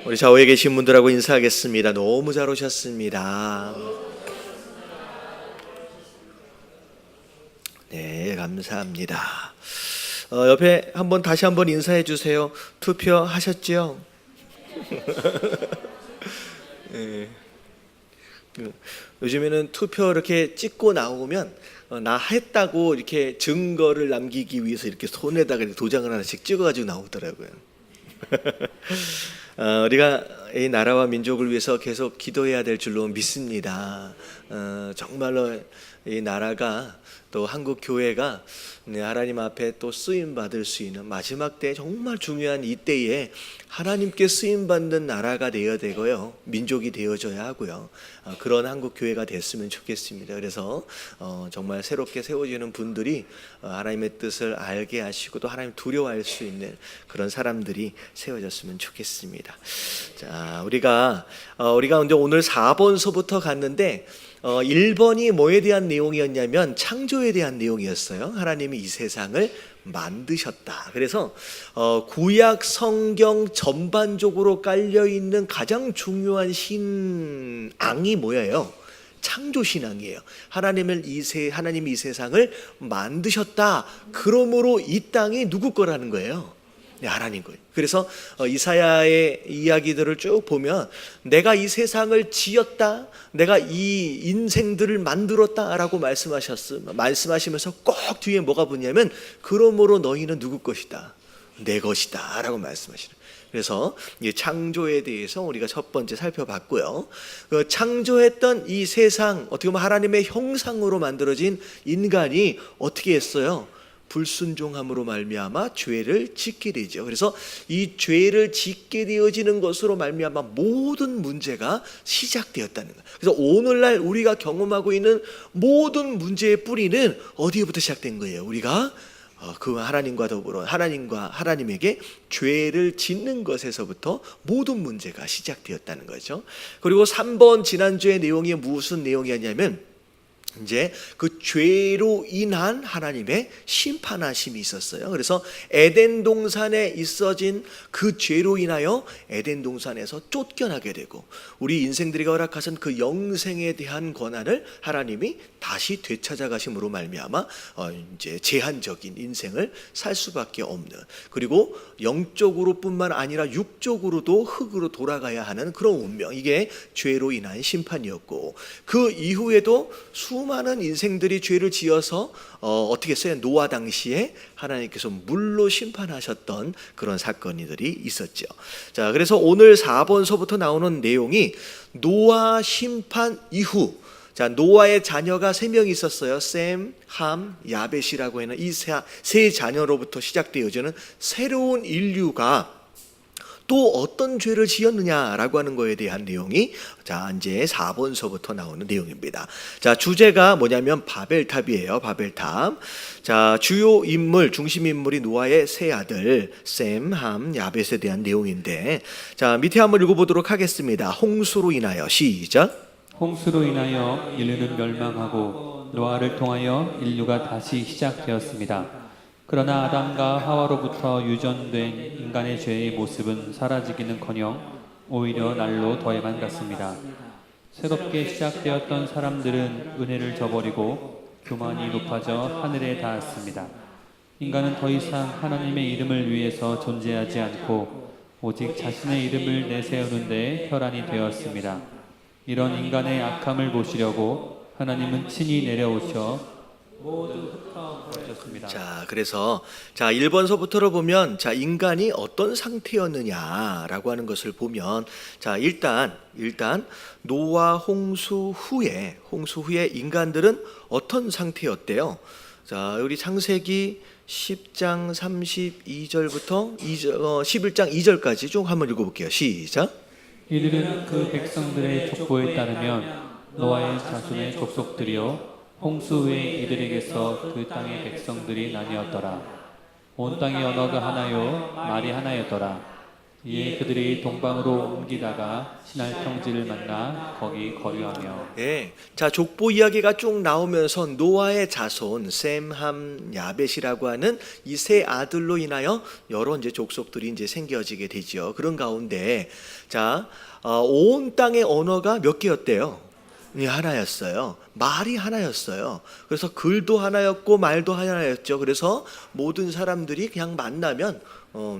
우리 좌우에 계신 분들하고 인사하겠습니다. 너무 잘 오셨습니다. 네, 감사합니다. 옆에 다시 한번 인사해 주세요. 투표하셨죠? 네. 요즘에는 투표 이렇게 찍고 나오면 나 했다고 이렇게 증거를 남기기 위해서 이렇게 손에다가 도장을 하나씩 찍어가지고 나오더라고요. 우리가 이 나라와 민족을 위해서 계속 기도해야 될 줄로 믿습니다. 정말로 이 나라가 또 한국 교회가 하나님 앞에 또 쓰임 받을 수 있는 마지막 때 정말 중요한 이때에 하나님께 쓰임 받는 나라가 되어야 되고요, 민족이 되어져야 하고요. 그런 한국 교회가 됐으면 좋겠습니다. 그래서 정말 새롭게 세워지는 분들이 하나님의 뜻을 알게 하시고 또 하나님 두려워할 수 있는 그런 사람들이 세워졌으면 좋겠습니다. 자, 우리가 이제 오늘 4번서부터 갔는데 1번이 뭐에 대한 내용이었냐면 창조에 대한 내용이었어요. 하나님이 이 세상을 만드셨다. 그래서 구약 성경 전반적으로 깔려있는 가장 중요한 신앙이 뭐예요? 창조신앙이에요. 하나님이 이 세상을 만드셨다. 그러므로 이 땅이 누구 거라는 거예요? 네, 하나님 거예요. 그래서 이사야의 이야기들을 쭉 보면 내가 이 세상을 지었다, 내가 이 인생들을 만들었다라고 말씀하시면서 꼭 뒤에 뭐가 붙냐면 그러므로 너희는 누구 것이다? 내 것이다 라고 말씀하시는. 그래서 이 창조에 대해서 우리가 첫 번째 살펴봤고요. 창조했던 이 세상, 어떻게 보면 하나님의 형상으로 만들어진 인간이 어떻게 했어요? 불순종함으로 말미암아 죄를 짓게 되죠. 그래서 이 죄를 짓게 되어지는 것으로 말미암아 모든 문제가 시작되었다는 거예요. 그래서 오늘날 우리가 경험하고 있는 모든 문제의 뿌리는 어디에부터 시작된 거예요? 우리가 그 하나님과 더불어 하나님에게 죄를 짓는 것에서부터 모든 문제가 시작되었다는 거죠. 그리고 3번 지난주의 내용이 무슨 내용이었냐면 이제 그 죄로 인한 하나님의 심판하심이 있었어요. 그래서 에덴 동산에 있어진 그 죄로 인하여 에덴 동산에서 쫓겨나게 되고 우리 인생들이 허락하신 그 영생에 대한 권한을 하나님이 다시 되찾아 가심으로 말미암아 이제 제한적인 인생을 살 수밖에 없는, 그리고 영적으로뿐만 아니라 육적으로도 흙으로 돌아가야 하는 그런 운명, 이게 죄로 인한 심판이었고, 그 이후에도 수많은 인생들이 죄를 지어서 어떻게 했어요? 노아 당시에 하나님께서 물로 심판하셨던 그런 사건들이 있었죠. 자, 그래서 오늘 4번서부터 나오는 내용이 노아 심판 이후, 자, 노아의 자녀가 3명이 있었어요. 셈, 함, 야벳이라고 하는 이 세 자녀로부터 시작되어지는 새로운 인류가 또 어떤 죄를 지었느냐라고 하는 거에 대한 내용이 자, 이제 4번서부터 나오는 내용입니다. 자, 주제가 뭐냐면 바벨탑이에요. 바벨탑. 자, 주요 인물, 중심 인물이 노아의 세 아들 셈, 함, 야벳에 대한 내용인데, 자, 밑에 한번 읽어보도록 하겠습니다. 홍수로 인하여, 시작. 홍수로 인하여 인류는 멸망하고 노아를 통하여 인류가 다시 시작되었습니다. 그러나 아담과 하와로부터 유전된 인간의 죄의 모습은 사라지기는커녕 오히려 날로 더해만 갔습니다. 새롭게 시작되었던 사람들은 은혜를 저버리고 교만이 높아져 하늘에 닿았습니다. 인간은 더 이상 하나님의 이름을 위해서 존재하지 않고 오직 자신의 이름을 내세우는 데 혈안이 되었습니다. 이런 인간의 악함을 보시려고 하나님은 친히 내려오셔 모두 흩어버리셨습니다. 자, 그래서 1번서부터로 보면 인간이 어떤 상태였느냐라고 하는 것을 보면, 자, 일단 노아 홍수 후에 인간들은 어떤 상태였대요? 자, 우리 창세기 10장 32절부터 11장 2절까지 쭉 한번 읽어볼게요. 시작. 이들은 그 백성들의 족보에 따르면 노아의 자손의 족속들이요 홍수 후에 이들에게서 그 땅의 백성들이 나뉘었더라. 온 땅의 언어가 하나요 말이 하나였더라. 이에 그들이 동방으로 옮기다가 신할 평지를 만나 거기 거류하며 예. 자, 족보 이야기가 쭉 나오면서 노아의 자손 셈, 함, 야벳이라고 하는 이 세 아들로 인하여 여러 이제 족속들이 이제 생겨지게 되죠. 그런 가운데 자, 온 땅의 언어가 몇 개였대요? 하나였어요. 말이 하나였어요. 그래서 글도 하나였고 말도 하나였죠. 그래서 모든 사람들이 그냥 만나면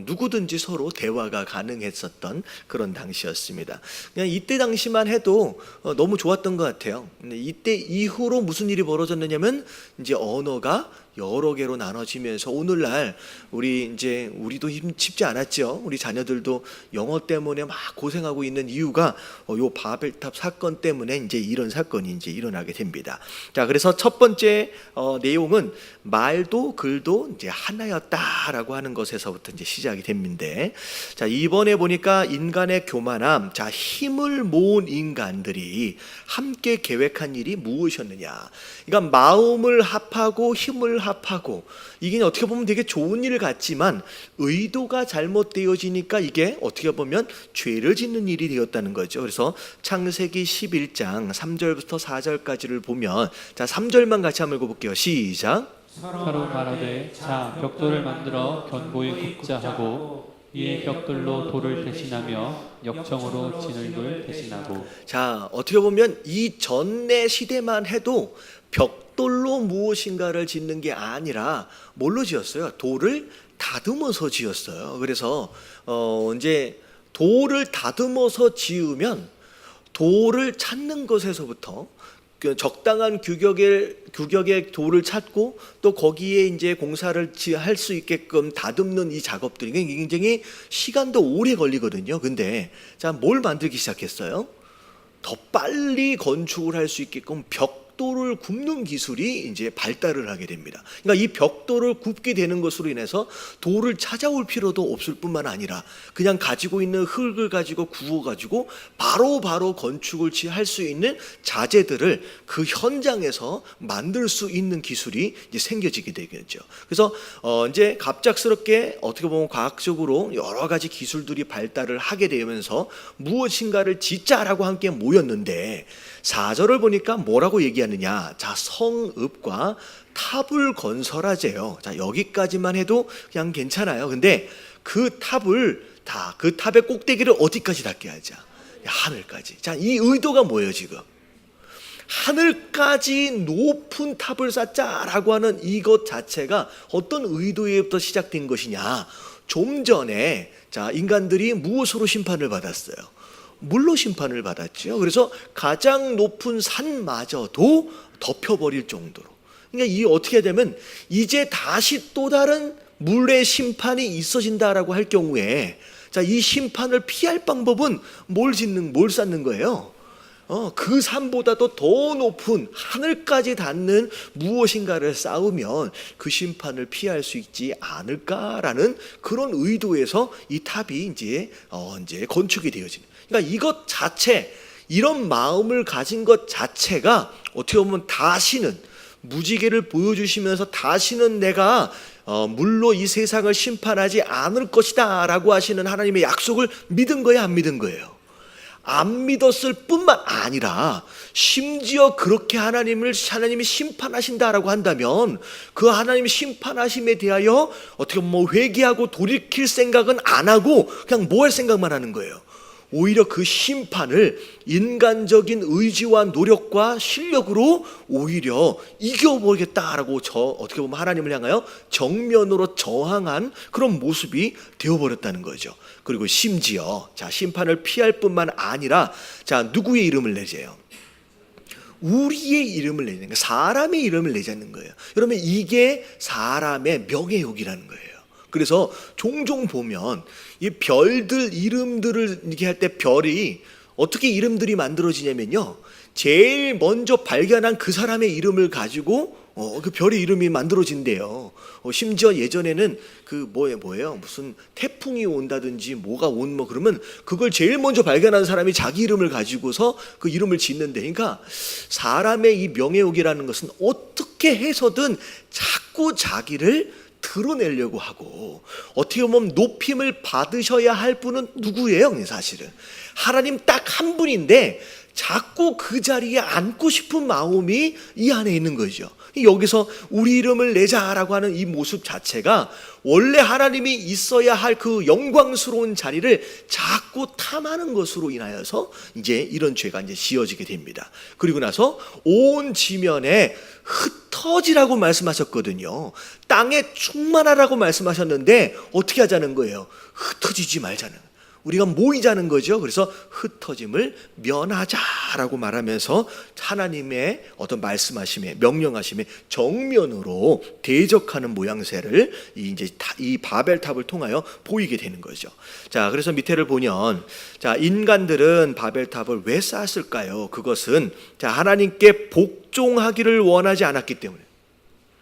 누구든지 서로 대화가 가능했었던 그런 당시였습니다. 그냥 이때 당시만 해도 너무 좋았던 것 같아요. 근데 이때 이후로 무슨 일이 벌어졌느냐면 이제 언어가 여러 개로 나눠지면서 오늘날 우리도 쉽지 않았죠. 우리 자녀들도 영어 때문에 막 고생하고 있는 이유가 요 바벨탑 사건 때문에 이제 이런 사건이 이제 일어나게 됩니다. 자, 그래서 첫 번째 내용은 말도 글도 이제 하나였다라고 하는 것에서부터 이제 시작이 됩니다. 자, 이번에 보니까 인간의 교만함, 자, 힘을 모은 인간들이 함께 계획한 일이 무엇이었느냐? 그러니까 마음을 합하고 힘을 합하고, 이게 어떻게 보면 되게 좋은 일 같지만 의도가 잘못되어지니까 이게 어떻게 보면 죄를 짓는 일이 되었다는 거죠. 그래서 창세기 11장 3절부터 4절까지를 보면, 자, 3절만 같이 한번 읽어볼게요. 시작. 서로 말하되 자 벽돌을 만들어 견고히 굽자 하고 이에 벽돌로 돌을 대신하며 역청으로 진흙을 대신하고. 자, 어떻게 보면 이 전의 시대만 해도 벽돌로 무엇인가를 짓는 게 아니라 뭘로 지었어요? 돌을 다듬어서 지었어요. 그래서 이제 돌을 다듬어서 지으면 돌을 찾는 것에서부터 그 적당한 규격의 돌을 찾고 또 거기에 이제 공사를 할 수 있게끔 다듬는 이 작업들이 굉장히 시간도 오래 걸리거든요. 근데 자, 뭘 만들기 시작했어요? 더 빨리 건축을 할 수 있게끔 벽돌을 굽는 기술이 이제 발달을 하게 됩니다. 그러니까 이 벽돌을 굽게 되는 것으로 인해서 돌을 찾아올 필요도 없을 뿐만 아니라 그냥 가지고 있는 흙을 가지고 구워 가지고 바로 건축을 할 수 있는 자재들을 그 현장에서 만들 수 있는 기술이 이제 생겨지게 되겠죠. 그래서 이제 갑작스럽게 어떻게 보면 과학적으로 여러 가지 기술들이 발달을 하게 되면서 무엇인가를 짓자라고 함께 모였는데 4절을 보니까 뭐라고 얘기하느냐? 자, 성읍과 탑을 건설하재요. 자, 여기까지만 해도 그냥 괜찮아요. 근데 그 탑의 꼭대기를 어디까지 닿게 하자? 하늘까지. 자, 이 의도가 뭐예요, 지금? 하늘까지 높은 탑을 쌓자라고 하는 이것 자체가 어떤 의도에부터 시작된 것이냐? 좀 전에 자, 인간들이 무엇으로 심판을 받았어요? 물로 심판을 받았죠. 그래서 가장 높은 산마저도 덮여버릴 정도로. 그러니까 이 어떻게 되면 이제 다시 또 다른 물의 심판이 있어진다라고 할 경우에 자, 이 심판을 피할 방법은 뭘 쌓는 거예요? 그 산보다도 더 높은 하늘까지 닿는 무엇인가를 쌓으면 그 심판을 피할 수 있지 않을까라는 그런 의도에서 이 탑이 이제 건축이 되어지는. 그러니까 이것 자체, 이런 마음을 가진 것 자체가 어떻게 보면 다시는 무지개를 보여주시면서 다시는 내가 물로 이 세상을 심판하지 않을 것이다 라고 하시는 하나님의 약속을 믿은 거예요, 안 믿은 거예요? 안 믿었을 뿐만 아니라 심지어 그렇게 하나님이 심판하신다라고 한다면 그 하나님의 심판하심에 대하여 어떻게 보면 회개하고 돌이킬 생각은 안 하고 그냥 뭐 할 생각만 하는 거예요. 오히려 그 심판을 인간적인 의지와 노력과 실력으로 오히려 이겨보겠다라고 어떻게 보면 하나님을 향하여 정면으로 저항한 그런 모습이 되어버렸다는 거죠. 그리고 심지어 자, 심판을 피할 뿐만 아니라 자, 누구의 이름을 내재요? 우리의 이름을 내는 거예요. 사람의 이름을 내자는 거예요. 여러분, 이게 사람의 명예욕이라는 거예요. 그래서 종종 보면 이 별들 이름들을 이렇게 할 때 별이 어떻게 이름들이 만들어지냐면요, 제일 먼저 발견한 그 사람의 이름을 가지고 그 별의 이름이 만들어진대요. 심지어 예전에는 그 뭐예요? 무슨 태풍이 온다든지 뭐가 그러면 그걸 제일 먼저 발견한 사람이 자기 이름을 가지고서 그 이름을 짓는데, 그러니까 사람의 이 명예욕이라는 것은 어떻게 해서든 자꾸 자기를 드러내려고 하고, 어떻게 보면 높임을 받으셔야 할 분은 누구예요? 사실은 하나님 딱 한 분인데 자꾸 그 자리에 앉고 싶은 마음이 이 안에 있는 거죠. 여기서 우리 이름을 내자라고 하는 이 모습 자체가 원래 하나님이 있어야 할 그 영광스러운 자리를 자꾸 탐하는 것으로 인하여서 이제 이런 죄가 이제 지어지게 됩니다. 그리고 나서 온 지면에 흩어지라고 말씀하셨거든요. 땅에 충만하라고 말씀하셨는데 어떻게 하자는 거예요? 흩어지지 말자는 거예요. 우리가 모이자는 거죠. 그래서 흩어짐을 면하자라고 말하면서 하나님의 어떤 말씀하심에, 명령하심에 정면으로 대적하는 모양새를 이제 이 바벨탑을 통하여 보이게 되는 거죠. 자, 그래서 밑에를 보면, 자, 인간들은 바벨탑을 왜 쌓았을까요? 그것은 자, 하나님께 복종하기를 원하지 않았기 때문에.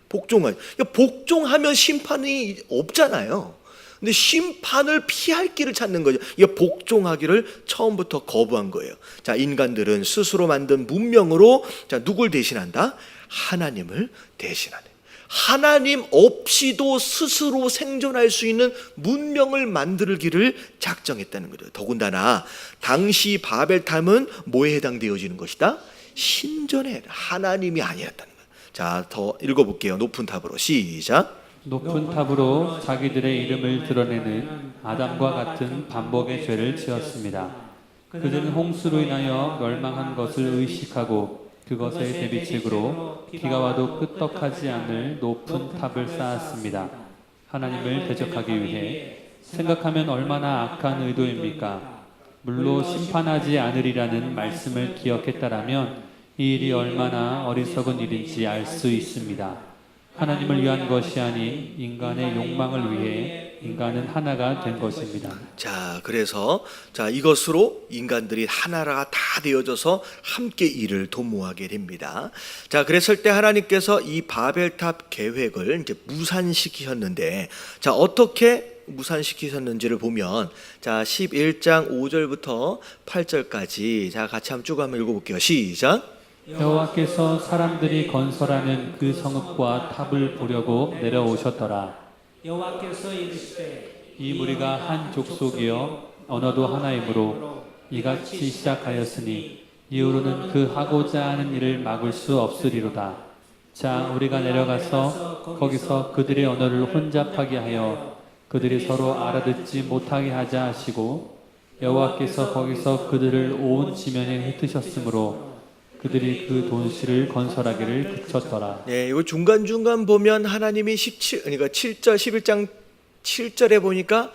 복종하면 심판이 없잖아요. 근데 심판을 피할 길을 찾는 거죠. 이게 복종하기를 처음부터 거부한 거예요. 자, 인간들은 스스로 만든 문명으로 자, 누굴 대신한다? 하나님을 대신하네. 하나님 없이도 스스로 생존할 수 있는 문명을 만들기를 작정했다는 거죠. 더군다나 당시 바벨탑은 뭐에 해당되어지는 것이다? 신전에 하나님이 아니었다는 거예요. 자, 더 읽어볼게요. 높은 탑으로 시작. 높은 탑으로 자기들의 이름을 드러내는 아담과 같은 반복의 죄를 지었습니다. 그들은 홍수로 인하여 멸망한 것을 의식하고 그것의 대비책으로 비가 와도 끄떡하지 않을 높은 탑을 쌓았습니다. 하나님을 대적하기 위해. 생각하면 얼마나 악한 의도입니까? 물로 심판하지 않으리라는 말씀을 기억했다라면 이 일이 얼마나 어리석은 일인지 알 수 있습니다. 하나님을 위한 것이 아닌 인간의 욕망을 위해 인간은 하나가 된 것입니다. 자, 그래서 자, 이것으로 인간들이 하나가 다 되어져서 함께 일을 도모하게 됩니다. 자, 그랬을 때 하나님께서 이 바벨탑 계획을 이제 무산시키셨는데, 자, 어떻게 무산시키셨는지를 보면, 자, 11장 5절부터 8절까지 자, 같이 한번 쭉 한번 읽어볼게요. 시작. 여호와께서 사람들이 건설하는 그 성읍과 탑을 보려고 내려오셨더라. 여호와께서 이르시되 이 무리가 한 족속이여 언어도 하나이므로 이같이 시작하였으니 이후로는 그 하고자 하는 일을 막을 수 없으리로다. 자, 우리가 내려가서 거기서 그들의 언어를 혼잡하게 하여 그들이 서로 알아듣지 못하게 하자 하시고, 여호와께서 거기서 그들을 온 지면에 흩으셨으므로 그들이 그 돈실을 건설하기를 그쳤더라. 네, 이거 중간중간 보면 하나님이 7절 11장 7절에 보니까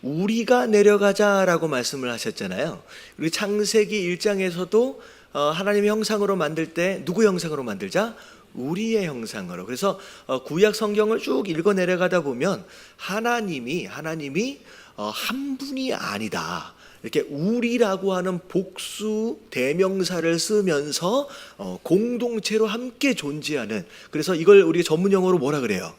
우리가 내려가자라고 말씀을 하셨잖아요. 그리고 창세기 1장에서도 하나님의 형상으로 만들 때 누구 형상으로 만들자? 우리의 형상으로. 그래서 구약 성경을 쭉 읽어 내려가다 보면 하나님이 한 분이 아니다. 이렇게 우리라고 하는 복수 대명사를 쓰면서 공동체로 함께 존재하는, 그래서 이걸 우리가 전문 용어로 뭐라 그래요?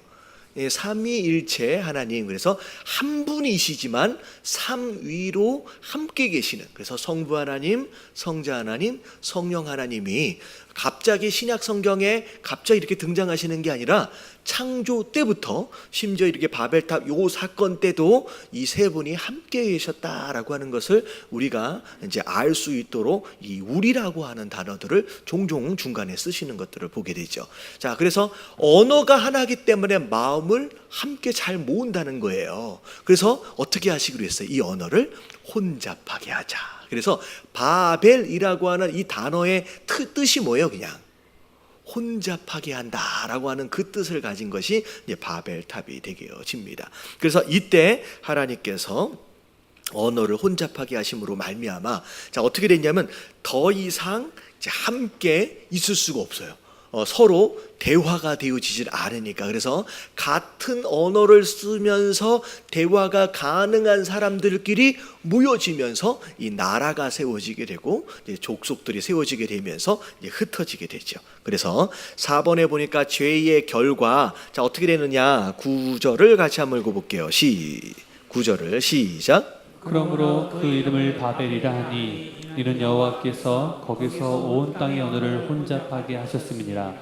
삼위일체 하나님. 그래서 한 분이시지만 삼위로 함께 계시는, 그래서 성부 하나님, 성자 하나님, 성령 하나님이 갑자기 신약 성경에 갑자기 이렇게 등장하시는 게 아니라 창조 때부터, 심지어 이렇게 바벨탑 요 사건 때도 이 세 분이 함께 계셨다라고 하는 것을 우리가 이제 알 수 있도록 이 우리라고 하는 단어들을 종종 중간에 쓰시는 것들을 보게 되죠. 자, 그래서 언어가 하나이기 때문에 마음을 함께 잘 모은다는 거예요. 그래서 어떻게 하시기로 했어요? 이 언어를 혼잡하게 하자. 그래서 바벨이라고 하는 이 단어의 뜻이 뭐예요? 그냥 혼잡하게 한다라고 하는 그 뜻을 가진 것이 이제 바벨탑이 되어집니다. 그래서 이때 하나님께서 언어를 혼잡하게 하심으로 말미암아, 자, 어떻게 됐냐면 더 이상 이제 함께 있을 수가 없어요. 서로 대화가 되어지질 않으니까. 그래서 같은 언어를 쓰면서 대화가 가능한 사람들끼리 모여지면서 이 나라가 세워지게 되고 이제 족속들이 세워지게 되면서 이제 흩어지게 되죠. 그래서 4번에 보니까 죄의 결과, 자, 어떻게 되느냐, 9절을 같이 한번 읽어볼게요. 9절을 시작. 그러므로 그 이름을 바벨이라 하니 이는 여호와께서 거기서 온 땅의 언어를 혼잡하게 하셨음이니라.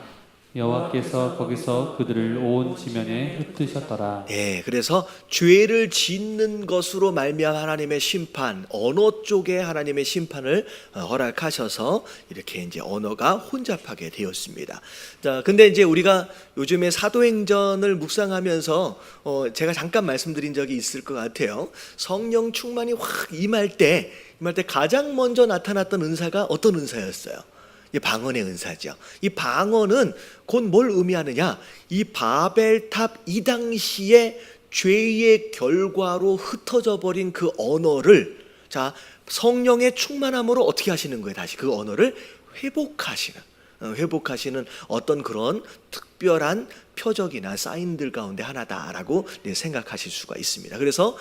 여호와께서 거기서 그들을 온 지면에 흩으셨더라. 예, 그래서 죄를 짓는 것으로 말미암아 하나님의 심판, 언어 쪽에 하나님의 심판을 허락하셔서 이렇게 이제 언어가 혼잡하게 되었습니다. 자, 근데 이제 우리가 요즘에 사도행전을 묵상하면서 제가 잠깐 말씀드린 적이 있을 것 같아요. 성령 충만이 확 임할 때 가장 먼저 나타났던 은사가 어떤 은사였어요? 이 방언의 은사죠. 이 방언은 곧 뭘 의미하느냐? 이 바벨탑 이 당시에 죄의 결과로 흩어져 버린 그 언어를 자 성령의 충만함으로 어떻게 하시는 거예요? 다시 그 언어를 회복하시는 어떤 그런 특별한 표적이나 사인들 가운데 하나다라고 생각하실 수가 있습니다. 그래서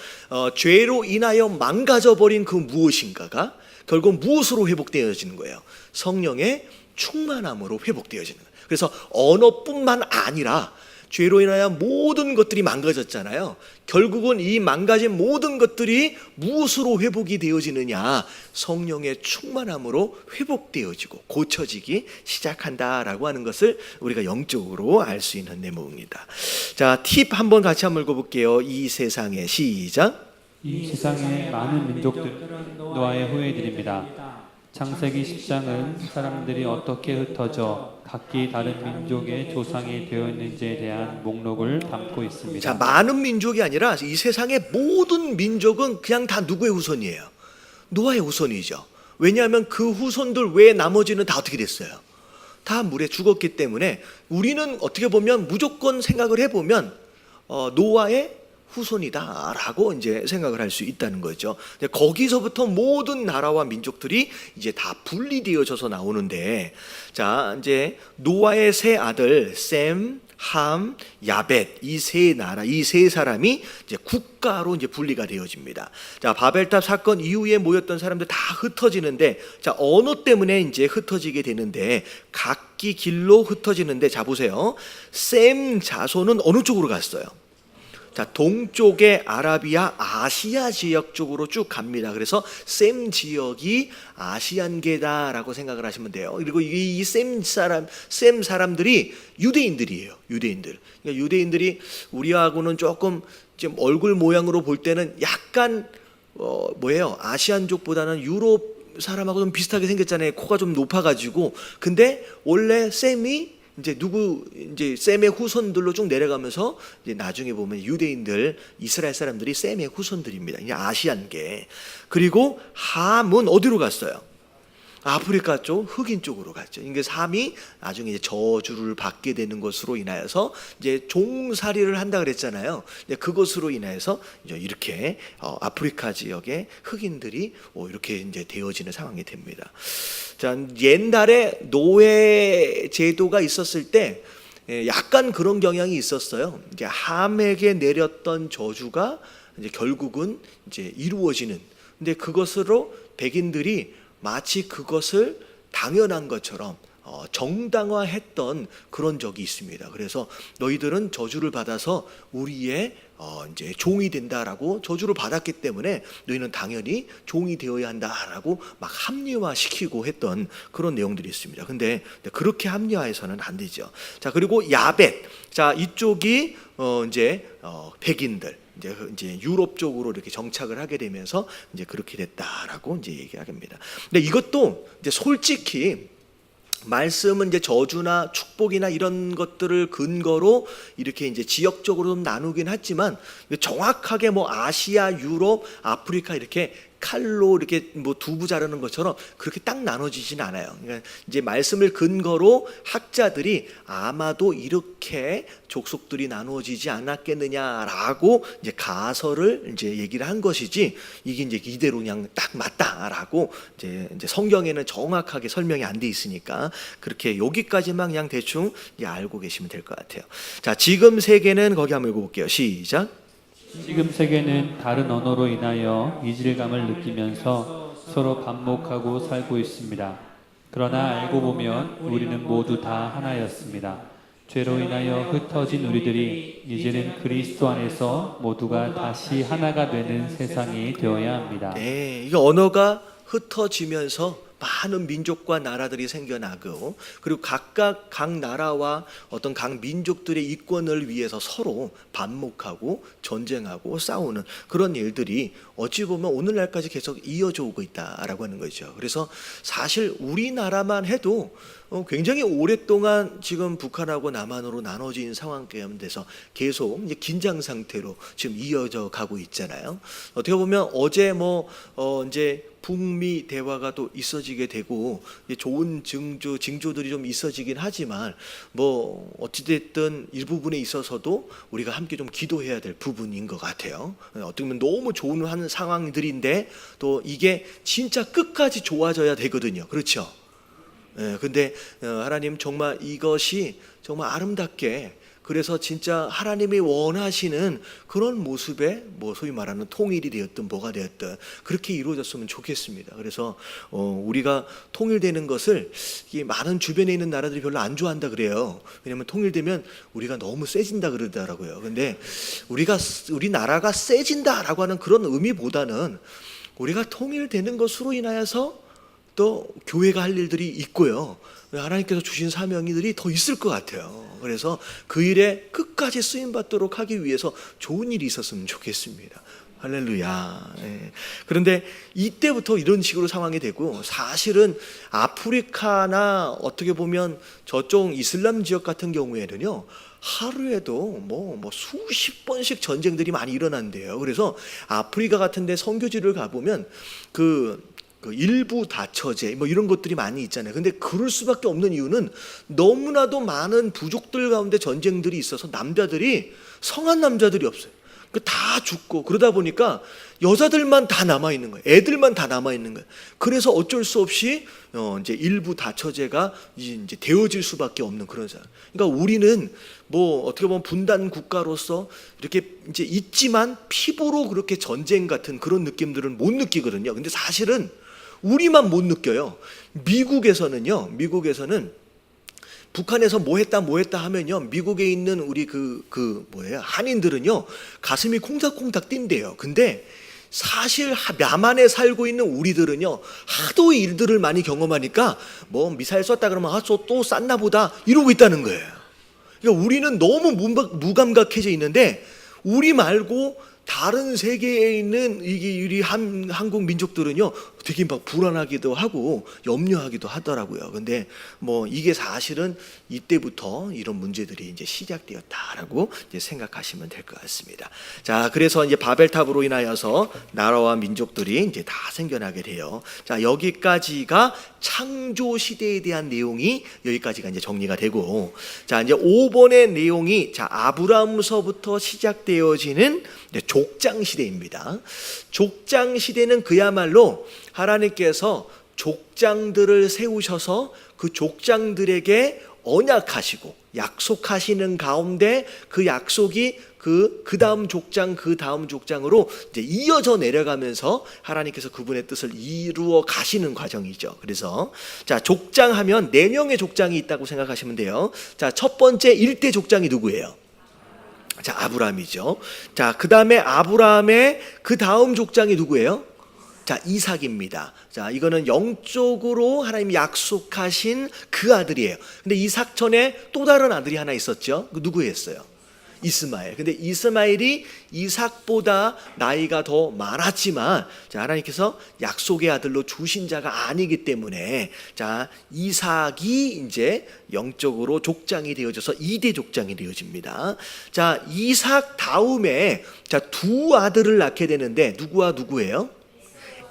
죄로 인하여 망가져 버린 그 무엇인가가 결국 무엇으로 회복되어지는 거예요? 성령의 충만함으로 회복되어지는 거예요. 그래서 언어뿐만 아니라 죄로 인하여 모든 것들이 망가졌잖아요. 결국은 이 망가진 모든 것들이 무엇으로 회복이 되어지느냐? 성령의 충만함으로 회복되어지고 고쳐지기 시작한다라고 하는 것을 우리가 영적으로 알 수 있는 내용입니다. 자, 팁 한번 같이 한번 읽어볼게요. 이 세상에 시작. 이 세상의 많은 민족들은 노아의 후예들입니다. 창세기 10장은 사람들이 어떻게 흩어져 각기 다른 민족의 조상이 되어 있는지에 대한 목록을 담고 있습니다. 자, 많은 민족이 아니라 이 세상의 모든 민족은 그냥 다 누구의 후손이에요? 노아의 후손이죠. 왜냐하면 그 후손들 외에 나머지는 다 어떻게 됐어요? 다 물에 죽었기 때문에 우리는 어떻게 보면 무조건 생각을 해보면 노아의 후손이다라고 이제 생각을 할 수 있다는 거죠. 거기서부터 모든 나라와 민족들이 이제 다 분리되어져서 나오는데, 자 이제 노아의 세 아들 셈, 함, 야벳 이 세 나라 이 세 사람이 이제 국가로 이제 분리가 되어집니다. 자 바벨탑 사건 이후에 모였던 사람들 다 흩어지는데, 자 언어 때문에 이제 흩어지게 되는데 각기 길로 흩어지는데, 자 보세요. 셈 자손은 어느 쪽으로 갔어요? 자, 동쪽의 아라비아 아시아 지역 쪽으로 쭉 갑니다. 그래서 셈 지역이 아시안계다라고 생각을 하시면 돼요. 그리고 이 셈 사람들이 유대인들이에요. 유대인들. 그러니까 유대인들이 우리하고는 조금 지금 얼굴 모양으로 볼 때는 약간 아시안족보다는 유럽 사람하고 좀 비슷하게 생겼잖아요. 코가 좀 높아가지고. 근데 원래 셈이 이제 셈의 후손들로 쭉 내려가면서 이제 나중에 보면 유대인들, 이스라엘 사람들이 셈의 후손들입니다. 이제 아시안계. 그리고 함은 어디로 갔어요? 아프리카 쪽, 흑인 쪽으로 갔죠. 이게 함이 나중에 이제 저주를 받게 되는 것으로 인하여서 이제 종살이를 한다 그랬잖아요. 그것으로 인하여서 이제 이렇게 아프리카 지역의 흑인들이 이렇게 이제 되어지는 상황이 됩니다. 자, 옛날에 노예 제도가 있었을 때 약간 그런 경향이 있었어요. 이제 함에게 내렸던 저주가 이제 결국은 이제 이루어지는. 근데 그것으로 백인들이 마치 그것을 당연한 것처럼 정당화했던 그런 적이 있습니다. 그래서 너희들은 저주를 받아서 우리의 이제 종이 된다라고 저주를 받았기 때문에 너희는 당연히 종이 되어야 한다라고 막 합리화시키고 했던 그런 내용들이 있습니다. 근데 그렇게 합리화해서는 안 되죠. 자, 그리고 야벳. 자, 이쪽이 이제 백인들. 이제 유럽 쪽으로 이렇게 정착을 하게 되면서 이제 그렇게 됐다라고 이제 얘기를 합니다. 근데 이것도 이제 솔직히 말씀은 이제 저주나 축복이나 이런 것들을 근거로 이렇게 이제 지역적으로 좀 나누긴 했지만 정확하게 뭐 아시아, 유럽, 아프리카 이렇게 칼로 이렇게 뭐 두부 자르는 것처럼 그렇게 딱 나눠지진 않아요. 그러니까 이제 말씀을 근거로 학자들이 아마도 이렇게 족속들이 나누어지지 않았겠느냐라고 이제 가설을 이제 얘기를 한 것이지, 이게 이제 이대로 그냥 딱 맞다라고 이제 성경에는 정확하게 설명이 안 돼 있으니까 그렇게 여기까지만 그냥 대충 이제 알고 계시면 될 것 같아요. 자, 지금 세계는 거기 한번 읽어볼게요. 시작. 지금 세계는 다른 언어로 인하여 이질감을 느끼면서 서로 반목하고 살고 있습니다. 그러나 알고 보면 우리는 모두 다 하나였습니다. 죄로 인하여 흩어진 우리들이 이제는 그리스도 안에서 모두가 다시 하나가 되는 세상이 되어야 합니다. 네, 이게 언어가 흩어지면서 많은 민족과 나라들이 생겨나고, 그리고 각각 각 나라와 어떤 각 민족들의 이권을 위해서 서로 반목하고 전쟁하고 싸우는 그런 일들이 어찌 보면 오늘날까지 계속 이어져 오고 있다라고 하는 거죠. 그래서 사실 우리나라만 해도 굉장히 오랫동안 지금 북한하고 남한으로 나눠진 상황 가운데서 계속 이제 긴장 상태로 지금 이어져 가고 있잖아요. 어떻게 보면 어제 이제 북미 대화가 또 있어지게 되고 좋은 징조들이 좀 있어지긴 하지만 어찌됐든 일부분에 있어서도 우리가 함께 좀 기도해야 될 부분인 것 같아요. 어떻게 보면 너무 좋은 하는 상황들인데 또 이게 진짜 끝까지 좋아져야 되거든요. 그렇죠? 근데 하나님 정말 이것이 정말 아름답게, 그래서 진짜 하나님이 원하시는 그런 모습의 소위 말하는 통일이 되었든 뭐가 되었든 그렇게 이루어졌으면 좋겠습니다. 그래서 우리가 통일되는 것을 많은 주변에 있는 나라들이 별로 안 좋아한다 그래요. 왜냐하면 통일되면 우리가 너무 세진다 그러더라고요. 근데 우리 나라가 세진다라고 하는 그런 의미보다는 우리가 통일되는 것으로 인하여서 또 교회가 할 일들이 있고요. 하나님께서 주신 사명들이 더 있을 것 같아요. 그래서 그 일에 끝까지 쓰임받도록 하기 위해서 좋은 일이 있었으면 좋겠습니다. 할렐루야. 그런데 이때부터 이런 식으로 상황이 되고, 사실은 아프리카나 어떻게 보면 저쪽 이슬람 지역 같은 경우에는요, 하루에도 수십 번씩 전쟁들이 많이 일어난대요. 그래서 아프리카 같은 데 선교지를 가보면 그 일부 다처제 이런 것들이 많이 있잖아요. 근데 그럴 수밖에 없는 이유는 너무나도 많은 부족들 가운데 전쟁들이 있어서 성한 남자들이 없어요. 다 죽고, 그러다 보니까 여자들만 다 남아 있는 거예요. 애들만 다 남아 있는 거예요. 그래서 어쩔 수 없이 이제 일부 다처제가 이제 되어질 수밖에 없는 그런 상황. 그러니까 우리는 어떻게 보면 분단 국가로서 이렇게 이제 있지만 피부로 그렇게 전쟁 같은 그런 느낌들은 못 느끼거든요. 근데 사실은 우리만 못 느껴요. 미국에서는 북한에서 뭐 했다 하면요, 미국에 있는 우리 한인들은요 가슴이 콩닥콩닥 뛴대요. 근데 사실 남한에 살고 있는 우리들은요 하도 일들을 많이 경험하니까 미사일 쐈다 그러면 또 쐈나 보다 이러고 있다는 거예요. 그러니까 우리는 너무 무감각해져 있는데, 우리 말고 다른 세계에 있는 우리 한국 민족들은요 되게 막 불안하기도 하고 염려하기도 하더라고요. 근데 이게 사실은 이때부터 이런 문제들이 이제 시작되었다라고 이제 생각하시면 될 것 같습니다. 자, 그래서 이제 바벨탑으로 인하여서 나라와 민족들이 이제 다 생겨나게 돼요. 자, 여기까지가 창조 시대에 대한 내용이 여기까지가 이제 정리가 되고, 자, 이제 5번의 내용이 아브라함서부터 시작되어지는 족장 시대입니다. 족장 시대는 그야말로 하나님께서 족장들을 세우셔서 그 족장들에게 언약하시고 약속하시는 가운데 그 약속이 그 다음 족장으로 이제 이어져 내려가면서 하나님께서 그분의 뜻을 이루어 가시는 과정이죠. 그래서 자, 족장하면 4명의 족장이 있다고 생각하시면 돼요. 자, 첫 번째 1대 족장이 누구예요? 자, 아브라함이죠. 자, 그 다음에 아브라함의 그 다음 족장이 누구예요? 자, 이삭입니다. 자, 이거는 영적으로 하나님이 약속하신 그 아들이에요. 근데 이삭 전에 또 다른 아들이 하나 있었죠. 그 누구였어요? 이스마엘. 근데 이스마엘이 이삭보다 나이가 더 많았지만, 자, 하나님께서 약속의 아들로 주신 자가 아니기 때문에, 자, 이삭이 이제 영적으로 족장이 되어져서 2대 족장이 되어집니다. 자, 이삭 다음에 자, 2 아들을 낳게 되는데 누구와 누구예요?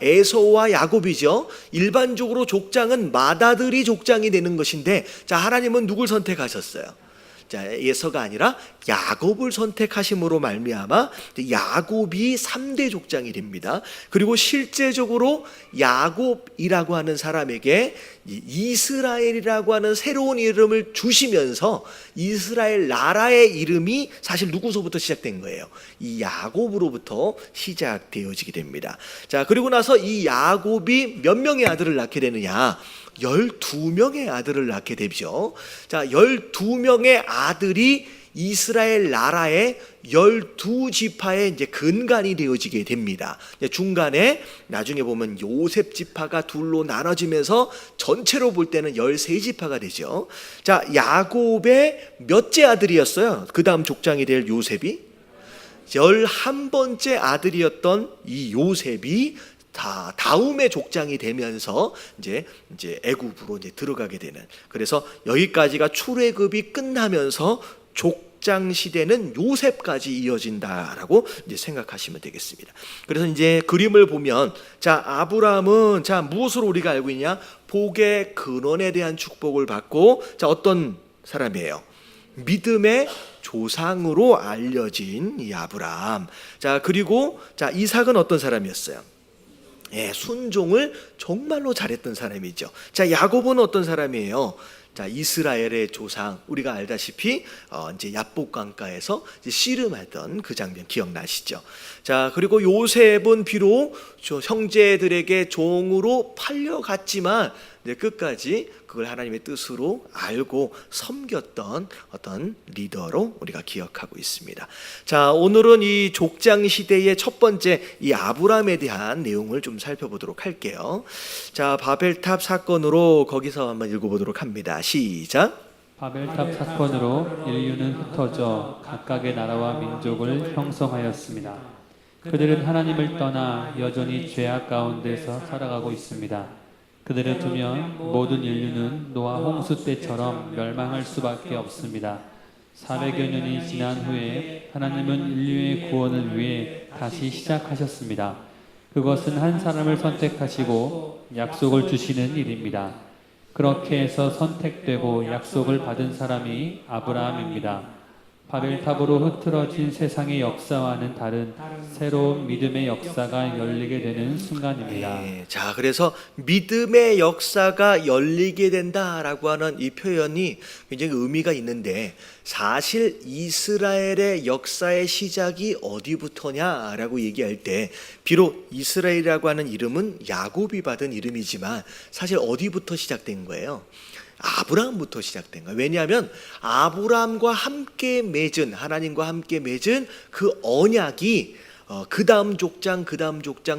에서와 야곱이죠. 일반적으로 족장은 맏아들이 족장이 되는 것인데, 자, 하나님은 누굴 선택하셨어요? 자, 에서가 아니라 야곱을 선택하심으로 말미암아 야곱이 3대 족장이 됩니다. 그리고 실제적으로 야곱이라고 하는 사람에게 이스라엘이라고 하는 새로운 이름을 주시면서 이스라엘 나라의 이름이 사실 누구서부터 시작된 거예요? 이 야곱으로부터 시작되어지게 됩니다. 자, 그리고 나서 이 야곱이 몇 명의 아들을 낳게 되느냐? 12명의 아들을 낳게 되죠. 자, 12명의 아들이 이스라엘 나라의 12지파의 이제 근간이 되어지게 됩니다. 중간에 나중에 보면 요셉 지파가 둘로 나눠지면서 전체로 볼 때는 13지파가 되죠. 자, 야곱의 몇째 아들이었어요? 그 다음 족장이 될 요셉이 11번째 아들이었던 이 요셉이 다음의 족장이 되면서 이제 애굽으로 이제 들어가게 되는, 그래서 여기까지가 출애굽이 끝나면서 족장 시대는 요셉까지 이어진다라고 이제 생각하시면 되겠습니다. 그래서 이제 그림을 보면, 자, 아브라함은 자 무엇으로 우리가 알고 있냐? 복의 근원에 대한 축복을 받고, 자, 어떤 사람이에요? 믿음의 조상으로 알려진 이 아브라함. 자, 그리고 자, 이삭은 어떤 사람이었어요? 순종을 정말로 잘했던 사람이죠. 자, 야곱은 어떤 사람이에요? 자, 이스라엘의 조상, 우리가 알다시피 이제 야복강가에서 이제 씨름하던 그 장면 기억나시죠? 자, 그리고 요셉은 비록 형제들에게 종으로 팔려갔지만 끝까지 그걸 하나님의 뜻으로 알고 섬겼던 어떤 리더로 우리가 기억하고 있습니다. 자, 오늘은 이 족장 시대의 첫 번째 이 아브라함에 대한 내용을 좀 살펴보도록 할게요. 자, 바벨탑 사건으로 거기서 한번 읽어보도록 합니다. 시작. 바벨탑 사건으로 인류는 흩어져 각각의 나라와 민족을 형성하였습니다. 그들은 하나님을 떠나 여전히 죄악 가운데서 살아가고 있습니다. 그들을 두면 모든 인류는 노아 홍수 때처럼 멸망할 수밖에 없습니다. 400여 년이 지난 후에 하나님은 인류의 구원을 위해 다시 시작하셨습니다. 그것은 한 사람을 선택하시고 약속을 주시는 일입니다. 그렇게 해서 선택되고 약속을 받은 사람이 아브라함입니다. 바벨탑으로 흐트러진 세상의 역사와는 다른 새로운 믿음의 역사가 열리게 되는 순간입니다. 자, 그래서 믿음의 역사가 열리게 된다라고 하는 이 표현이 굉장히 의미가 있는데, 사실 이스라엘의 역사의 시작이 어디부터냐라고 얘기할 때, 비록 이스라엘이라고 하는 이름은 야곱이 받은 이름이지만 사실 어디부터 시작된 거예요? 아브라함부터 시작된 거예요. 왜냐하면 아브라함과 함께 맺은, 하나님과 함께 맺은 그 언약이 그 다음 족장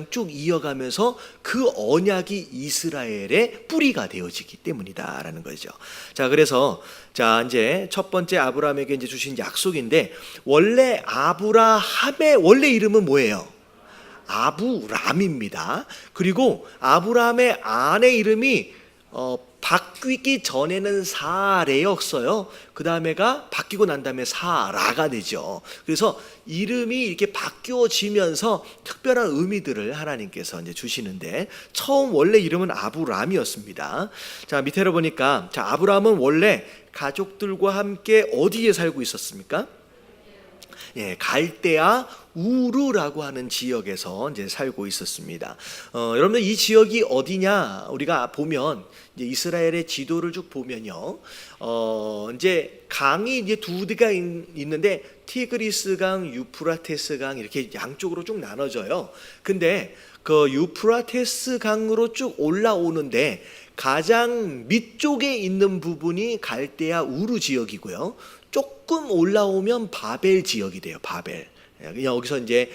쭉 이어가면서 그 언약이 이스라엘의 뿌리가 되어지기 때문이다라는 거죠. 자, 그래서 자, 이제 첫 번째 아브라함에게 이제 주신 약속인데, 원래 아브라함의 원래 이름은 뭐예요? 아브람입니다. 그리고 아브라함의 아내 이름이 바뀌기 전에는 사레였어요. 그 다음에가 바뀌고 난 다음에 사라가 되죠. 그래서 이름이 이렇게 바뀌어지면서 특별한 의미들을 하나님께서 이제 주시는데, 처음 원래 이름은 아브람이었습니다. 자, 밑에로 보니까, 자, 아브람은 원래 가족들과 함께 어디에 살고 있었습니까? 갈대아 우르라고 하는 지역에서 이제 살고 있었습니다. 여러분들 이 지역이 어디냐? 우리가 보면 이제 이스라엘의 지도를 쭉 보면요, 이제 강이 이제 두 개가 있는데 티그리스 강, 유프라테스 강 이렇게 양쪽으로 쭉 나눠져요. 근데 그 유프라테스 강으로 쭉 올라오는데 가장 밑쪽에 있는 부분이 갈대아 우르 지역이고요. 조금 올라오면 바벨 지역이 돼요. 바벨. 여기서 이제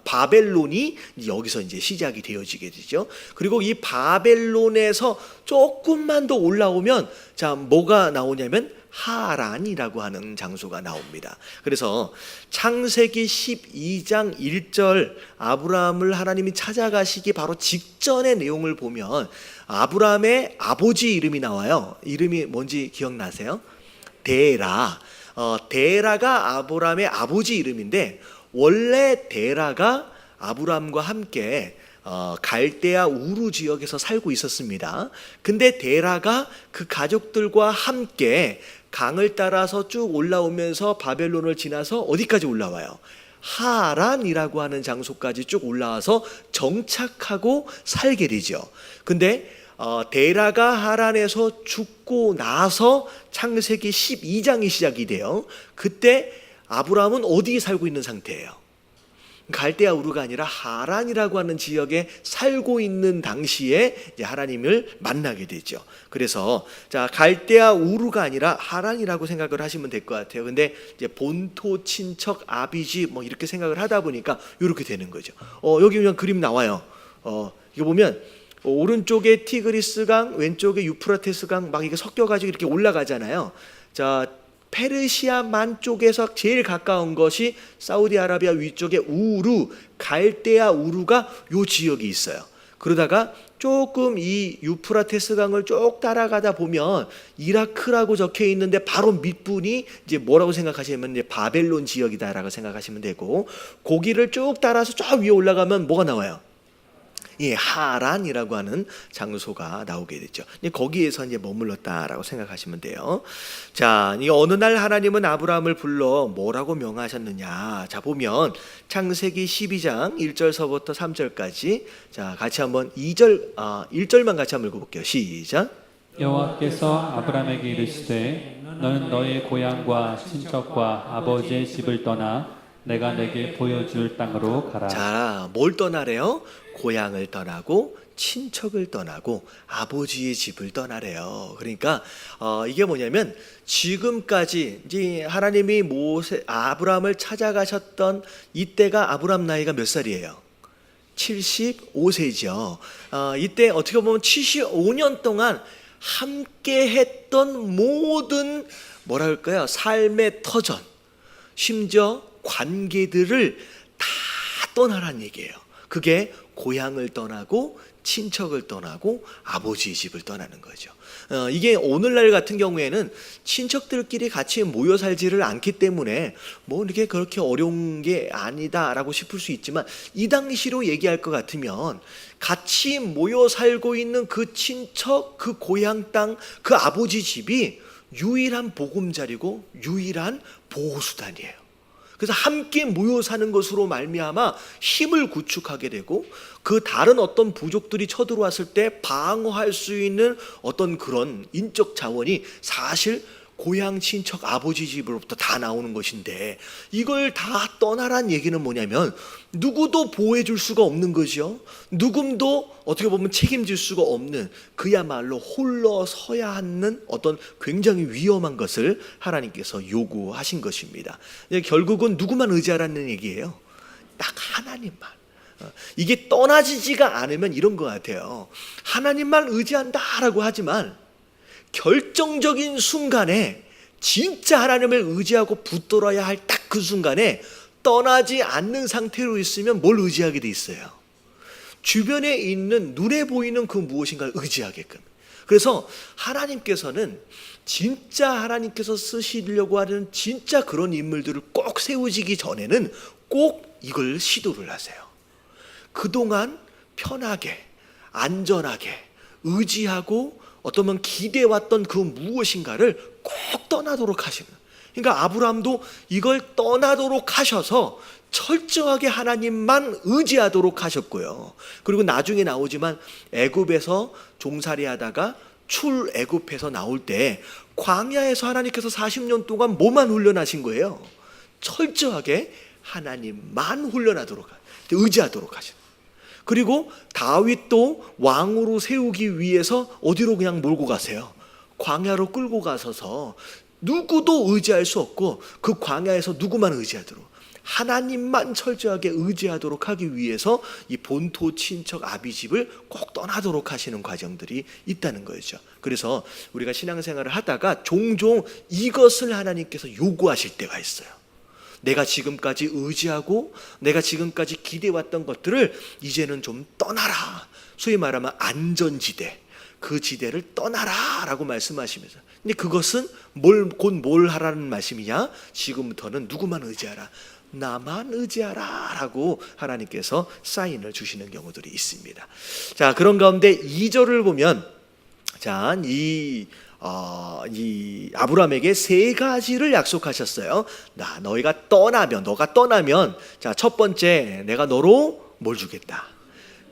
바벨론이 여기서 이제 시작이 되어지게 되죠. 그리고 이 바벨론에서 조금만 더 올라오면, 자, 뭐가 나오냐면 하란이라고 하는 장소가 나옵니다. 그래서 창세기 12장 1절 아브라함을 하나님이 찾아가시기 바로 직전의 내용을 보면 아브라함의 아버지 이름이 나와요. 이름이 뭔지 기억나세요? 데라. 데라가 아브라함의 아버지 이름인데, 원래 데라가 아브라함과 함께 갈대아 우르 지역에서 살고 있었습니다. 근데 데라가 그 가족들과 함께 강을 따라서 쭉 올라오면서 바벨론을 지나서 어디까지 올라와요? 하란이라고 하는 장소까지 쭉 올라와서 정착하고 살게 되죠. 근데 데라가 하란에서 죽고 나서 창세기 12장이 시작이 돼요. 그때 아브라함은 어디에 살고 있는 상태예요? 갈대아 우르가 아니라 하란이라고 하는 지역에 살고 있는 당시에 이제 하나님을 만나게 되죠. 그래서 자, 갈대아 우르가 아니라 하란이라고 생각을 하시면 될 것 같아요. 근데 이제 본토 친척 아비지 뭐 이렇게 생각을 하다 보니까 이렇게 되는 거죠. 여기 그냥 그림 나와요. 이거 보면 오른쪽에 티그리스강, 왼쪽에 유프라테스강 막 이게 섞여가지고 이렇게 올라가잖아요. 자, 페르시아만 쪽에서 제일 가까운 것이 사우디아라비아 위쪽에 우루, 갈대아 우루가 요 지역이 있어요. 그러다가 조금 이 유프라테스강을 쭉 따라가다 보면 이라크라고 적혀 있는데 바로 밑분이 이제 뭐라고 생각하시면 이제 바벨론 지역이다라고 생각하시면 되고, 거기를 쭉 따라서 저 위에 올라가면 뭐가 나와요? 하란이라고 하는 장소가 나오게 되죠. 거기에서 이제 머물렀다라고 생각하시면 돼요. 자, 이 어느 날 하나님은 아브라함을 불러 뭐라고 명하셨느냐? 자, 보면 창세기 12장 1절서부터 3절까지, 자, 같이 한번 1절만 같이 한번 읽어볼게요. 시작. 여호와께서 아브라함에게 이르시되 너는 너의 고향과 친척과 아버지의 집을 떠나 내가 내게 보여줄 땅으로 가라. 자, 뭘 떠나래요? 고향을 떠나고 친척을 떠나고 아버지의 집을 떠나래요. 그러니까 이게 뭐냐면 지금까지 이제 하나님이 아브라함을 찾아가셨던 이때가 아브라함 나이가 몇 살이에요? 75세죠. 이때 어떻게 보면 75년 동안 함께 했던 모든 뭐랄까요? 삶의 터전, 심지어 관계들을 다 떠나란 얘기예요. 그게 고향을 떠나고 친척을 떠나고 아버지의 집을 떠나는 거죠. 이게 오늘날 같은 경우에는 친척들끼리 같이 모여 살지를 않기 때문에 뭐 이렇게 그렇게 어려운 게 아니다라고 싶을 수 있지만, 이 당시로 얘기할 것 같으면 같이 모여 살고 있는 그 친척, 그 고향 땅, 그 아버지 집이 유일한 보금자리고 유일한 보호수단이에요. 그래서 함께 모여 사는 것으로 말미암아 힘을 구축하게 되고, 그 다른 어떤 부족들이 쳐들어왔을 때 방어할 수 있는 어떤 그런 인적 자원이 사실 고향 친척 아버지 집으로부터 다 나오는 것인데, 이걸 다 떠나란 얘기는 뭐냐면 누구도 보호해 줄 수가 없는 거죠. 누구도 어떻게 보면 책임질 수가 없는, 그야말로 홀로 서야 하는 어떤 굉장히 위험한 것을 하나님께서 요구하신 것입니다. 결국은 누구만 의지하라는 얘기예요? 딱 하나님만. 이게 떠나지지가 않으면 이런 것 같아요. 하나님만 의지한다라고 하지만 결정적인 순간에 진짜 하나님을 의지하고 붙들어야 할 딱 그 순간에 떠나지 않는 상태로 있으면 뭘 의지하게 돼 있어요? 주변에 있는 눈에 보이는 그 무엇인가를 의지하게끔. 그래서 하나님께서는 진짜 하나님께서 쓰시려고 하는 진짜 그런 인물들을 꼭 세우시기 전에는 꼭 이걸 시도를 하세요. 그동안 편하게 안전하게 의지하고 어떠면 기대왔던 그 무엇인가를 꼭 떠나도록 하시는. 그러니까 아브라함도 이걸 떠나도록 하셔서 철저하게 하나님만 의지하도록 하셨고요. 그리고 나중에 나오지만 애굽에서 종살이하다가 출애굽해서 나올 때 광야에서 하나님께서 40년 동안 뭐만 훈련하신 거예요? 철저하게 하나님만 훈련하도록, 의지하도록 하신. 그리고 다윗도 왕으로 세우기 위해서 어디로 그냥 몰고 가세요? 광야로 끌고 가셔서 누구도 의지할 수 없고 그 광야에서 누구만 의지하도록, 하나님만 철저하게 의지하도록 하기 위해서 이 본토 친척 아비집을 꼭 떠나도록 하시는 과정들이 있다는 거죠. 그래서 우리가 신앙생활을 하다가 종종 이것을 하나님께서 요구하실 때가 있어요. 내가 지금까지 의지하고 내가 지금까지 기대왔던 것들을 이제는 좀 떠나라. 소위 말하면 안전지대, 그 지대를 떠나라 라고 말씀하시면서, 근데 그것은 곧 뭘 하라는 말씀이냐? 지금부터는 누구만 의지하라, 나만 의지하라 라고 하나님께서 사인을 주시는 경우들이 있습니다. 자, 그런 가운데 2절을 보면, 자, 이 아브라함에게 세 가지를 약속하셨어요. 너가 떠나면, 자, 첫 번째, 내가 너로 뭘 주겠다?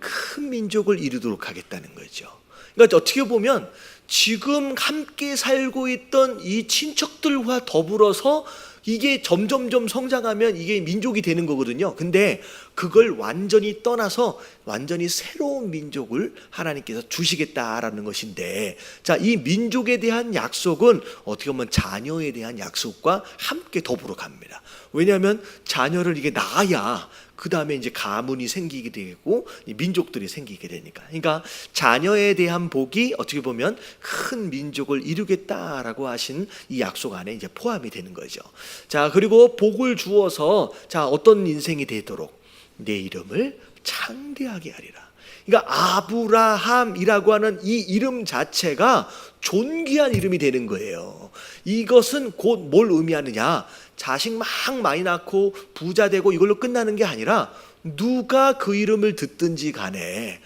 큰 민족을 이루도록 하겠다는 거죠. 그러니까 어떻게 보면 지금 함께 살고 있던 이 친척들과 더불어서 이게 점점점 성장하면 이게 민족이 되는 거거든요. 근데 그걸 완전히 떠나서 완전히 새로운 민족을 하나님께서 주시겠다라는 것인데, 자, 이 민족에 대한 약속은 어떻게 보면 자녀에 대한 약속과 함께 더불어 갑니다. 왜냐하면 자녀를 이게 낳아야 그 다음에 이제 가문이 생기게 되고 민족들이 생기게 되니까. 그러니까 자녀에 대한 복이 어떻게 보면 큰 민족을 이루겠다라고 하신 이 약속 안에 이제 포함이 되는 거죠. 자, 그리고 복을 주어서 자, 어떤 인생이 되도록 내 이름을 창대하게 하리라. 그러니까 아브라함이라고 하는 이 이름 자체가 존귀한 이름이 되는 거예요. 이것은 곧 뭘 의미하느냐? 자식 막 많이 낳고 부자 되고 이걸로 끝나는 게 아니라 누가 그 이름을 듣든지 간에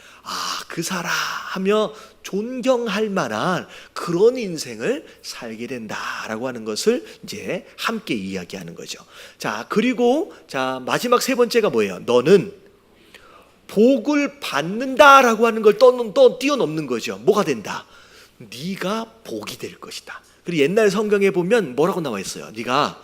그 사람 하며 존경할 만한 그런 인생을 살게 된다라고 하는 것을 이제 함께 이야기하는 거죠. 자, 그리고 자, 마지막 세 번째가 뭐예요? 너는 복을 받는다라고 하는 걸 뛰어넘는 거죠. 뭐가 된다? 네가 복이 될 것이다. 그리고 옛날 성경에 보면 뭐라고 나와 있어요? 네가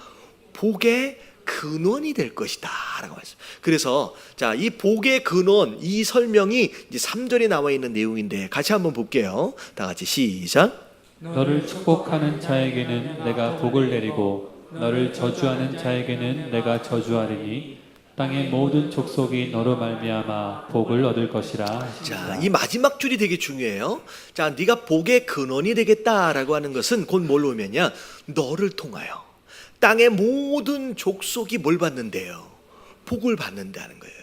복의 근원이 될 것이다 라고 했어요. 그래서 자, 이 복의 근원, 이 설명이 이제 3절에 나와 있는 내용인데 같이 한번 볼게요. 다 같이 시작. 너를 축복하는 자에게는 내가 복을 내리고 너를 저주하는 자에게는 내가 저주하리니 땅의 모든 족속이 너로 말미암아 복을 얻을 것이라. 자, 이 마지막 줄이 되게 중요해요. 자, 네가 복의 근원이 되겠다라고 하는 것은 곧 뭘로 오면요, 너를 통하여 땅의 모든 족속이 뭘 받는데요? 복을 받는다는 거예요.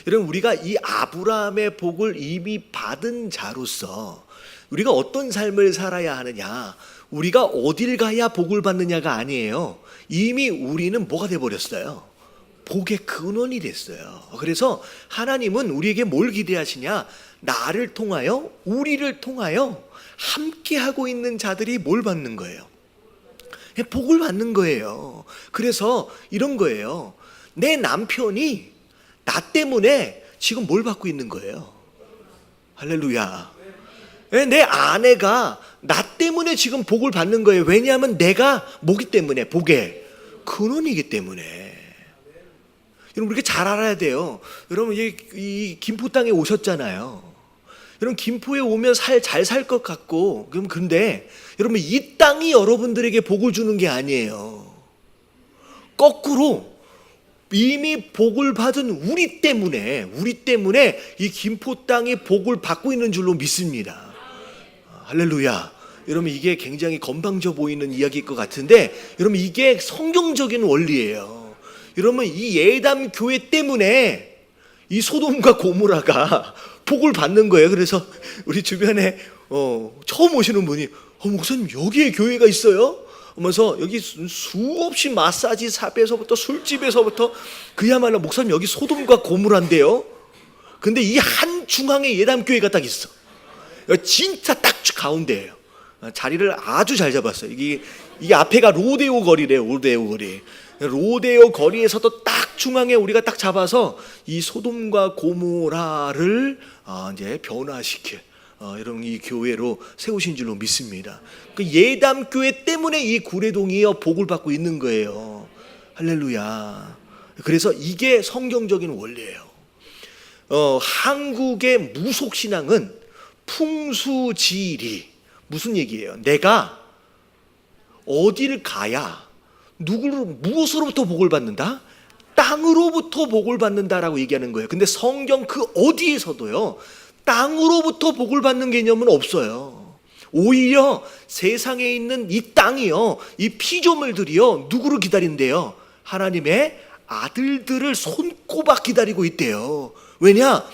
여러분, 우리가 이 아브라함의 복을 이미 받은 자로서 우리가 어떤 삶을 살아야 하느냐, 우리가 어딜 가야 복을 받느냐가 아니에요. 이미 우리는 뭐가 돼버렸어요? 복의 근원이 됐어요. 그래서 하나님은 우리에게 뭘 기대하시냐? 나를 통하여, 우리를 통하여 함께 하고 있는 자들이 뭘 받는 거예요? 복을 받는 거예요. 그래서 이런 거예요. 내 남편이 나 때문에 지금 뭘 받고 있는 거예요? 할렐루야. 내 아내가 나 때문에 지금 복을 받는 거예요. 왜냐하면 내가 뭐기 때문에? 복의 근원이기 때문에. 여러분, 우리가 잘 알아야 돼요. 여러분, 이 김포 땅에 오셨잖아요. 여러분, 김포에 오면 잘 살 것 같고, 근데 여러분, 이 땅이 여러분들에게 복을 주는 게 아니에요. 거꾸로 이미 복을 받은 우리 때문에 이 김포 땅이 복을 받고 있는 줄로 믿습니다. 할렐루야. 여러분, 이게 굉장히 건방져 보이는 이야기일 것 같은데, 여러분, 이게 성경적인 원리예요. 여러분, 이 예담 교회 때문에 이 소돔과 고모라가 복을 받는 거예요. 그래서 우리 주변에 처음 오시는 분이 목사님, 여기에 교회가 있어요? 하면서 여기 수없이 마사지 샵에서부터 술집에서부터 그야말로 목사님, 여기 소돔과 고모라인데요. 근데 이 한 중앙에 예담교회가 딱 있어. 진짜 딱 가운데예요. 자리를 아주 잘 잡았어요. 이게 앞에가 로데오 거리래요. 로데오 거리. 로데오 거리에서도 딱 중앙에 우리가 딱 잡아서 이 소돔과 고모라를 이제 변화시킬 이런 이 교회로 세우신 줄로 믿습니다. 그 예담 교회 때문에 이 구례동이요 복을 받고 있는 거예요. 할렐루야. 그래서 이게 성경적인 원리예요. 한국의 무속 신앙은 풍수지리, 무슨 얘기예요? 내가 어디를 가야 무엇으로부터 복을 받는다? 땅으로부터 복을 받는다라고 얘기하는 거예요. 근데 성경 그 어디에서도요, 땅으로부터 복을 받는 개념은 없어요. 오히려 세상에 있는 이 땅이요, 이 피조물들이요, 누구를 기다린대요? 하나님의 아들들을 손꼽아 기다리고 있대요. 왜냐?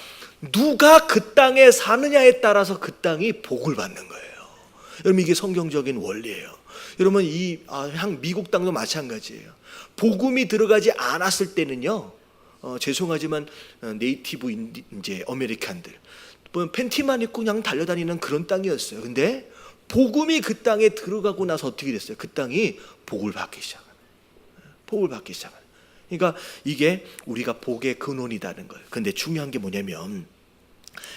누가 그 땅에 사느냐에 따라서 그 땅이 복을 받는 거예요. 여러분, 이게 성경적인 원리예요. 여러분, 미국 땅도 마찬가지예요. 복음이 들어가지 않았을 때는요, 죄송하지만 네이티브 이제 아메리칸들 팬티만 입고 그냥 달려다니는 그런 땅이었어요. 근데 복음이 그 땅에 들어가고 나서 어떻게 됐어요? 그 땅이 복을 받기 시작하는. 복을 받기 시작하는. 그러니까 이게 우리가 복의 근원이라는 거예요. 근데 중요한 게 뭐냐면,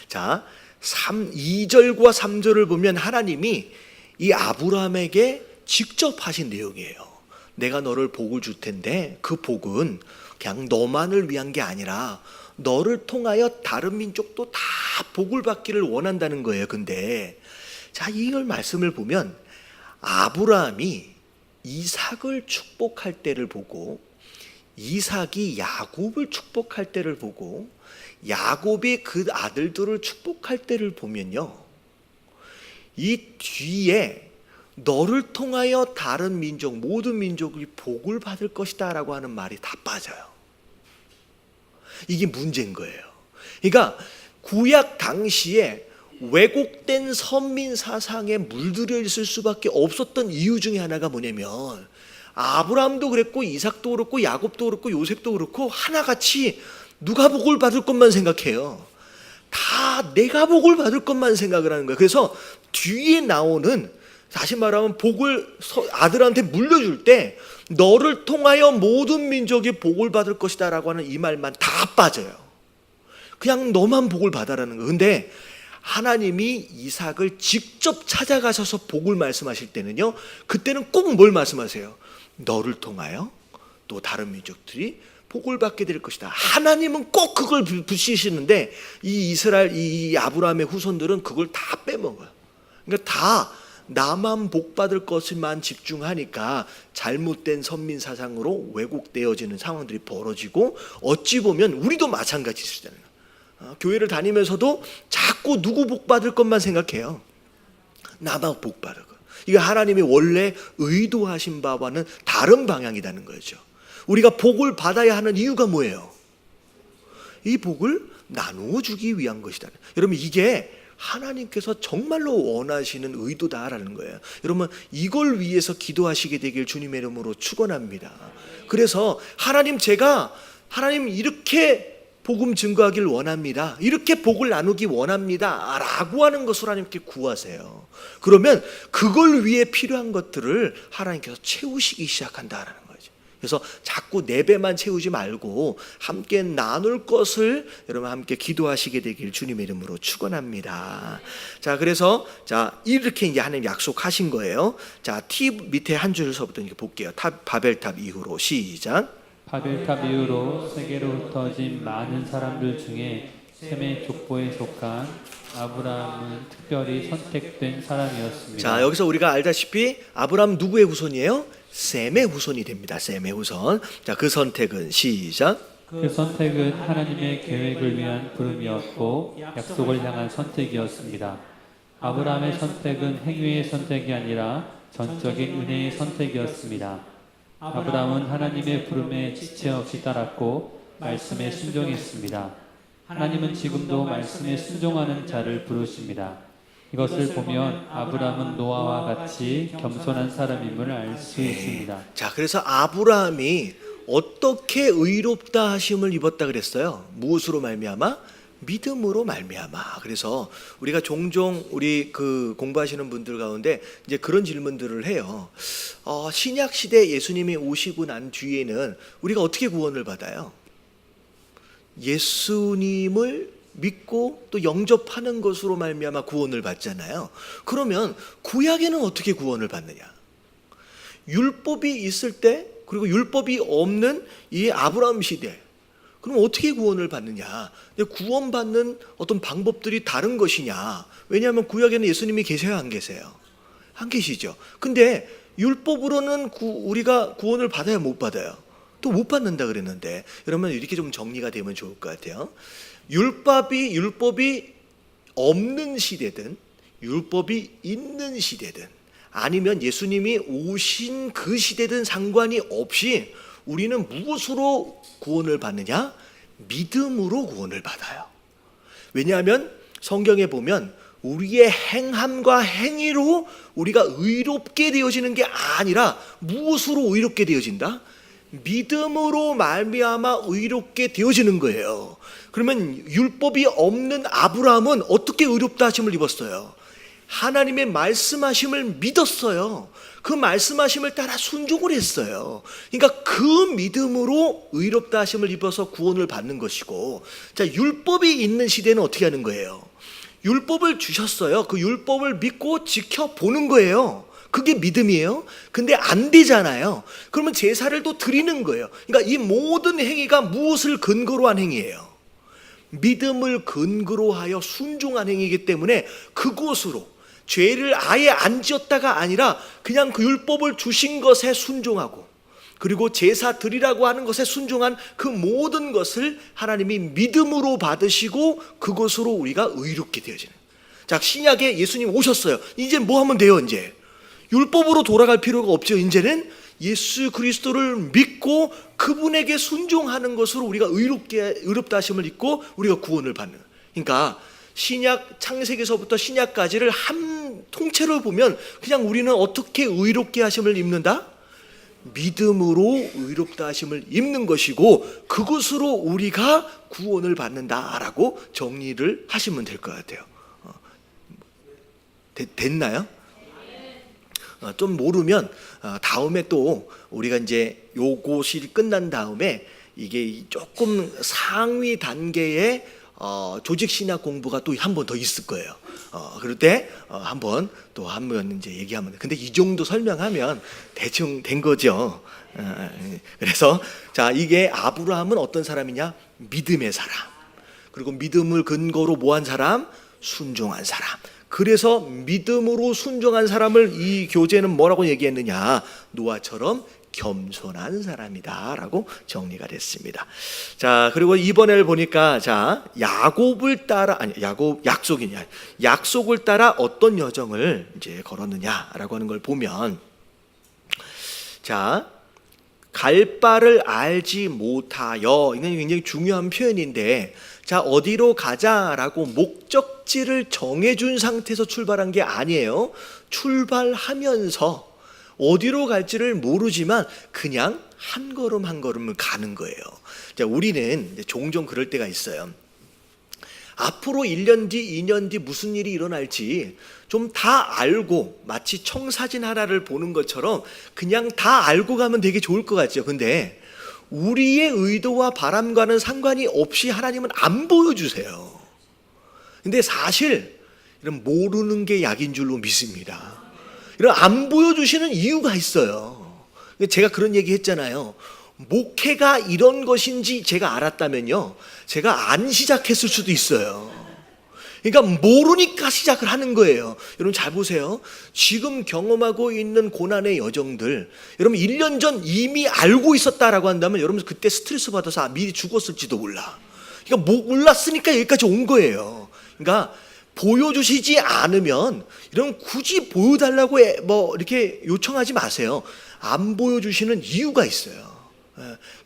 자, 2절과 3절을 보면 하나님이 이 아브라함에게 직접 하신 내용이에요. 내가 너를 복을 줄 텐데 그 복은 그냥 너만을 위한 게 아니라 너를 통하여 다른 민족도 다 복을 받기를 원한다는 거예요. 근데 자, 이걸 말씀을 보면 아브라함이 이삭을 축복할 때를 보고 이삭이 야곱을 축복할 때를 보고 야곱이 그 아들들을 축복할 때를 보면요, 이 뒤에 너를 통하여 다른 민족, 모든 민족이 복을 받을 것이다 라고 하는 말이 다 빠져요. 이게 문제인 거예요. 그러니까 구약 당시에 왜곡된 선민 사상에 물들여 있을 수밖에 없었던 이유 중에 하나가 뭐냐면 아브라함도 그랬고 이삭도 그렇고 야곱도 그렇고 요셉도 그렇고 하나같이 누가 복을 받을 것만 생각해요. 다 내가 복을 받을 것만 생각을 하는 거예요. 그래서 뒤에 나오는, 다시 말하면 복을 아들한테 물려줄 때 너를 통하여 모든 민족이 복을 받을 것이다 라고 하는 이 말만 다 빠져요. 그냥 너만 복을 받아라는 거예요. 근데 하나님이 이삭을 직접 찾아가셔서 복을 말씀하실 때는요, 그때는 꼭 뭘 말씀하세요? 너를 통하여 또 다른 민족들이 복을 받게 될 것이다. 하나님은 꼭 그걸 붙이시는데 이 이스라엘, 이 아브라함의 후손들은 그걸 다 빼먹어요. 그러니까 다 나만 복 받을 것에만 집중하니까 잘못된 선민 사상으로 왜곡되어지는 상황들이 벌어지고, 어찌 보면 우리도 마찬가지시잖아요. 교회를 다니면서도 자꾸 누구 복 받을 것만 생각해요. 나만 복 받을 것. 이게 하나님이 원래 의도하신 바와는 다른 방향이라는 거죠. 우리가 복을 받아야 하는 이유가 뭐예요? 이 복을 나누어 주기 위한 것이다. 여러분, 이게 하나님께서 정말로 원하시는 의도다라는 거예요. 여러분, 이걸 위해서 기도하시게 되길 주님의 이름으로 축원합니다. 그래서 하나님 이렇게 복음 증거하길 원합니다. 이렇게 복을 나누기 원합니다. 라고 하는 것을 하나님께 구하세요. 그러면 그걸 위해 필요한 것들을 하나님께서 채우시기 시작한다라는 거죠. 그래서 자꾸 내 배만 채우지 말고 함께 나눌 것을 여러분 함께 기도하시게 되길 주님의 이름으로 축원합니다. 자, 그래서 자, 이렇게 이제 하나님 약속하신 거예요. 자, T 밑에 한 줄서부터 이렇게 볼게요. 바벨탑 이후로 시작. 바벨탑 이후로 세계로 흩어진 많은 사람들 중에 셈의 족보에 속한 아브라함은 특별히 선택된 사람이었습니다. 자, 여기서 우리가 알다시피 아브라함 누구의 후손이에요? 셈의 후손이 됩니다. 셈의 후손. 자, 그 선택은 시작. 그 선택은 하나님의 계획을 위한 부름이었고 약속을 향한 선택이었습니다. 아브라함의 선택은 행위의 선택이 아니라 전적인 은혜의 선택이었습니다. 아브라함은 하나님의 부름에 지체 없이 따랐고 말씀에 순종했습니다. 하나님은 지금도 말씀에 순종하는 자를 부르십니다. 이것을 보면 아브라함은 노아와 같이 겸손한 사람임을 알 수 있습니다. 자, 그래서 아브라함이 어떻게 의롭다 하심을 입었다 그랬어요? 무엇으로 말미암아? 믿음으로 말미암아. 그래서 우리가 종종 우리 그 공부하시는 분들 가운데 이제 그런 질문들을 해요. 신약 시대 예수님이 오시고 난 뒤에는 우리가 어떻게 구원을 받아요? 예수님을 믿고 또 영접하는 것으로 말미암아 구원을 받잖아요. 그러면 구약에는 어떻게 구원을 받느냐? 율법이 있을 때, 그리고 율법이 없는 이 아브라함 시대, 그럼 어떻게 구원을 받느냐? 구원받는 어떤 방법들이 다른 것이냐? 왜냐하면 구약에는 예수님이 계세요, 안 계세요? 안 계시죠. 근데 율법으로는 우리가 구원을 받아야 못 받아요? 또 못 받는다 그랬는데, 여러분 이렇게 좀 정리가 되면 좋을 것 같아요. 율법이 없는 시대든 율법이 있는 시대든 아니면 예수님이 오신 그 시대든 상관이 없이 우리는 무엇으로 구원을 받느냐? 믿음으로 구원을 받아요. 왜냐하면 성경에 보면 우리의 행함과 행위로 우리가 의롭게 되어지는 게 아니라 무엇으로 의롭게 되어진다? 믿음으로 말미암아 의롭게 되어지는 거예요. 그러면 율법이 없는 아브라함은 어떻게 의롭다 하심을 입었어요? 하나님의 말씀하심을 믿었어요. 그 말씀하심을 따라 순종을 했어요. 그러니까 그 믿음으로 의롭다 하심을 입어서 구원을 받는 것이고, 자, 율법이 있는 시대는 어떻게 하는 거예요? 율법을 주셨어요. 그 율법을 믿고 지켜보는 거예요. 그게 믿음이에요? 근데 안 되잖아요. 그러면 제사를 또 드리는 거예요. 그러니까 이 모든 행위가 무엇을 근거로 한 행위예요? 믿음을 근거로 하여 순종한 행위이기 때문에 그곳으로 죄를 아예 안 지었다가 아니라 그냥 그 율법을 주신 것에 순종하고 그리고 제사 드리라고 하는 것에 순종한 그 모든 것을 하나님이 믿음으로 받으시고 그것으로 우리가 의롭게 되어지는. 자, 신약에 예수님 오셨어요. 이제 뭐 하면 돼요? 이제 율법으로 돌아갈 필요가 없죠. 이제는 예수 그리스도를 믿고 그분에게 순종하는 것으로 우리가 의롭다 하심을 입고 우리가 구원을 받는. 그러니까 신약 창세기서부터 신약까지를 한 통째로 보면 그냥 우리는 어떻게 의롭게 하심을 입는다? 믿음으로 의롭다 하심을 입는 것이고 그것으로 우리가 구원을 받는다라고 정리를 하시면 될 것 같아요. 됐나요? 좀 모르면 다음에 또 우리가 이제 요것이 끝난 다음에 이게 조금 상위 단계의 조직 신학 공부가 또 한 번 더 있을 거예요. 그럴 때 한번 이제 얘기하면 돼. 근데 이 정도 설명하면 대충 된 거죠. 그래서 자, 이게 아브라함은 어떤 사람이냐? 믿음의 사람. 그리고 믿음을 근거로 뭐한 사람? 순종한 사람. 그래서 믿음으로 순종한 사람을 이 교재는 뭐라고 얘기했느냐? 노아처럼 겸손한 사람이다라고 정리가 됐습니다. 자, 그리고 이번에를 보니까 자, 약속을 따라 어떤 여정을 이제 걸었느냐라고 하는 걸 보면 자, 갈 바를 알지 못하여, 이건 굉장히 중요한 표현인데, 자, 어디로 가자라고 목적지를 정해준 상태에서 출발한 게 아니에요. 출발하면서 어디로 갈지를 모르지만 그냥 한 걸음 한 걸음을 가는 거예요. 자, 우리는 종종 그럴 때가 있어요. 앞으로 1년 뒤, 2년 뒤 무슨 일이 일어날지 좀 다 알고 마치 청사진 하나를 보는 것처럼 그냥 다 알고 가면 되게 좋을 것 같죠. 근데 우리의 의도와 바람과는 상관이 없이 하나님은 안 보여주세요. 근데 사실 이런 모르는 게 약인 줄로 믿습니다. 이런 안 보여주시는 이유가 있어요. 제가 그런 얘기 했잖아요. 목회가 이런 것인지 제가 알았다면요, 제가 안 시작했을 수도 있어요. 그러니까 모르니까 시작을 하는 거예요. 여러분 잘 보세요. 지금 경험하고 있는 고난의 여정들, 여러분 1년 전 이미 알고 있었다라고 한다면 여러분 그때 스트레스 받아서 미리 죽었을지도 몰라. 그러니까 몰랐으니까 여기까지 온 거예요. 그러니까 보여주시지 않으면 이런 굳이 보여달라고 뭐 이렇게 요청하지 마세요. 안 보여주시는 이유가 있어요.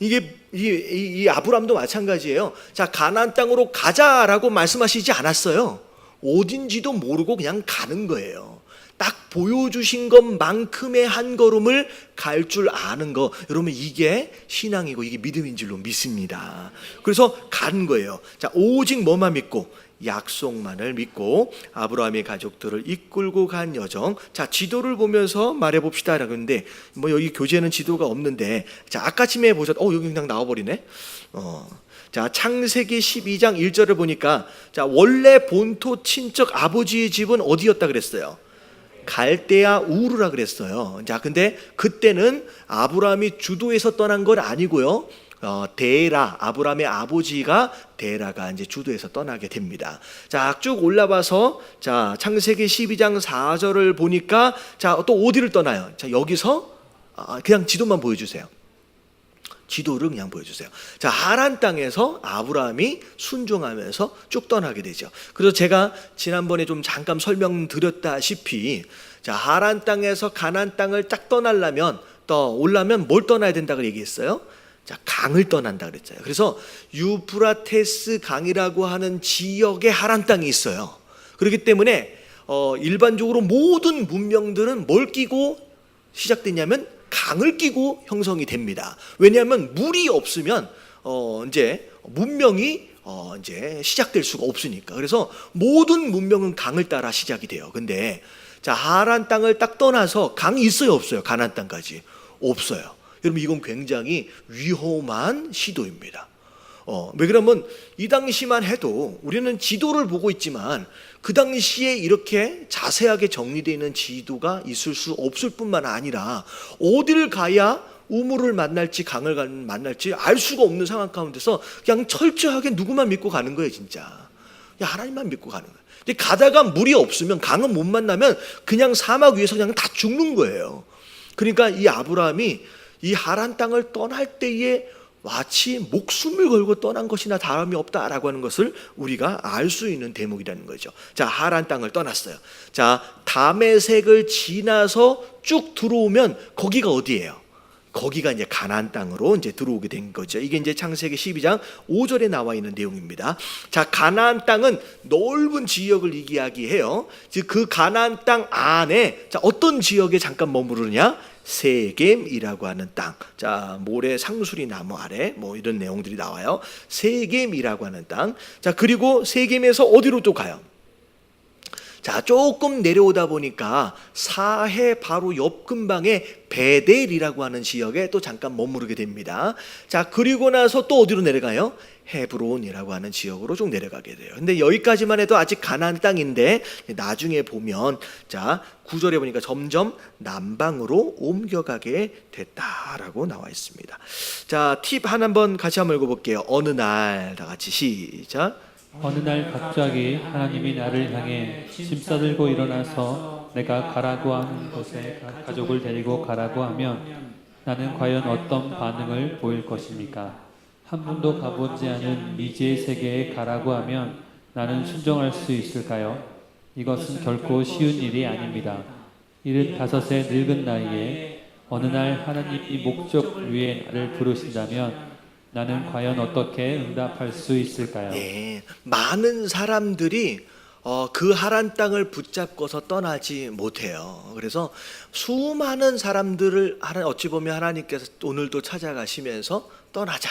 이게 이 아브라함도 마찬가지예요. 자, 가나안 땅으로 가자라고 말씀하시지 않았어요. 어딘지도 모르고 그냥 가는 거예요. 딱 보여주신 것만큼의 한 걸음을 갈 줄 아는 거, 여러분 이게 신앙이고 이게 믿음인 줄로 믿습니다. 그래서 간 거예요. 자, 오직 뭐만 믿고? 약속만을 믿고 아브라함의 가족들을 이끌고 간 여정. 자, 지도를 보면서 말해봅시다 라고 했는데 뭐 여기 교재는 지도가 없는데, 자, 아까쯤에 보셨 여기 그냥 나와버리네. 자, 창세기 12장 1절을 보니까 자, 원래 본토 친척 아버지의 집은 어디였다 그랬어요? 갈대아 우르라 그랬어요. 자, 근데 그때는 아브라함이 주도해서 떠난 건 아니고요. 데라, 아브라함의 아버지가 데라가 이제 주도해서 떠나게 됩니다. 자, 쭉 올라와서 자, 창세기 12장 4절을 보니까 자, 또 어디를 떠나요? 자, 여기서 그냥 지도만 보여주세요. 지도를 그냥 보여주세요. 자, 하란 땅에서 아브라함이 순종하면서 쭉 떠나게 되죠. 그래서 제가 지난번에 좀 잠깐 설명드렸다시피 자, 하란 땅에서 가나안 땅을 딱 떠나려면 올라면 뭘 떠나야 된다고 얘기했어요? 자, 강을 떠난다 그랬잖아요. 그래서 유프라테스 강이라고 하는 지역에 하란 땅이 있어요. 그렇기 때문에 일반적으로 모든 문명들은 뭘 끼고 시작됐냐면 강을 끼고 형성이 됩니다. 왜냐하면 물이 없으면 이제 문명이 이제 시작될 수가 없으니까. 그래서 모든 문명은 강을 따라 시작이 돼요. 근데 자, 하란 땅을 딱 떠나서 강이 있어요, 없어요? 가나안 땅까지 없어요. 여러분 이건 굉장히 위험한 시도입니다. 왜 그러면 이 당시만 해도 우리는 지도를 보고 있지만 그 당시에 이렇게 자세하게 정리되어 있는 지도가 있을 수 없을 뿐만 아니라 어디를 가야 우물을 만날지 강을 만날지 알 수가 없는 상황 가운데서 그냥 철저하게 누구만 믿고 가는 거예요, 진짜. 하나님만 믿고 가는 거예요. 근데 가다가 물이 없으면, 강은 못 만나면 그냥 사막 위에서 그냥 다 죽는 거예요. 그러니까 이 아브라함이 이 하란 땅을 떠날 때에 마치 목숨을 걸고 떠난 것이나 다름이 없다라고 하는 것을 우리가 알 수 있는 대목이라는 거죠. 자, 하란 땅을 떠났어요. 자, 다메섹을 지나서 쭉 들어오면 거기가 어디예요? 거기가 이제 가나안 땅으로 이제 들어오게 된 거죠. 이게 이제 창세기 12장 5절에 나와 있는 내용입니다. 자, 가나안 땅은 넓은 지역을 이야기해요. 즉 그 가나안 땅 안에 자, 어떤 지역에 잠깐 머무르냐? 세겜이라고 하는 땅. 자, 모래 상수리 나무 아래 뭐 이런 내용들이 나와요. 세겜이라고 하는 땅. 자, 그리고 세겜에서 어디로 또 가요? 자, 조금 내려오다 보니까 사해 바로 옆 근방에 베델이라고 하는 지역에 또 잠깐 머무르게 됩니다. 자, 그리고 나서 또 어디로 내려가요? 헤브론이라고 하는 지역으로 쭉 내려가게 돼요. 근데 여기까지만 해도 아직 가나안 땅인데 나중에 보면 자, 9절에 보니까 점점 남방으로 옮겨가게 됐다라고 나와 있습니다. 자, 팁 하나 한번 같이 한번 읽어볼게요. 어느 날 다 같이 시작. 어느 날 갑자기 하나님이 나를 향해 짐 싸들고 일어나서 내가 가라고 하는 곳에 가족을 데리고 가라고 하면 나는 과연 어떤 반응을 보일 것입니까? 한 번도 가보지 않은 미지의 세계에 가라고 하면 나는 순종할 수 있을까요? 이것은 결코 쉬운 일이 아닙니다. 75의 늙은 나이에 어느 날 하나님이 목적 위에 나를 부르신다면 나는 과연 어떻게 응답할 수 있을까요? 네, 많은 사람들이 그 하란 땅을 붙잡고서 떠나지 못해요. 그래서 수많은 사람들을 어찌 보면 하나님께서 오늘도 찾아가시면서 떠나자.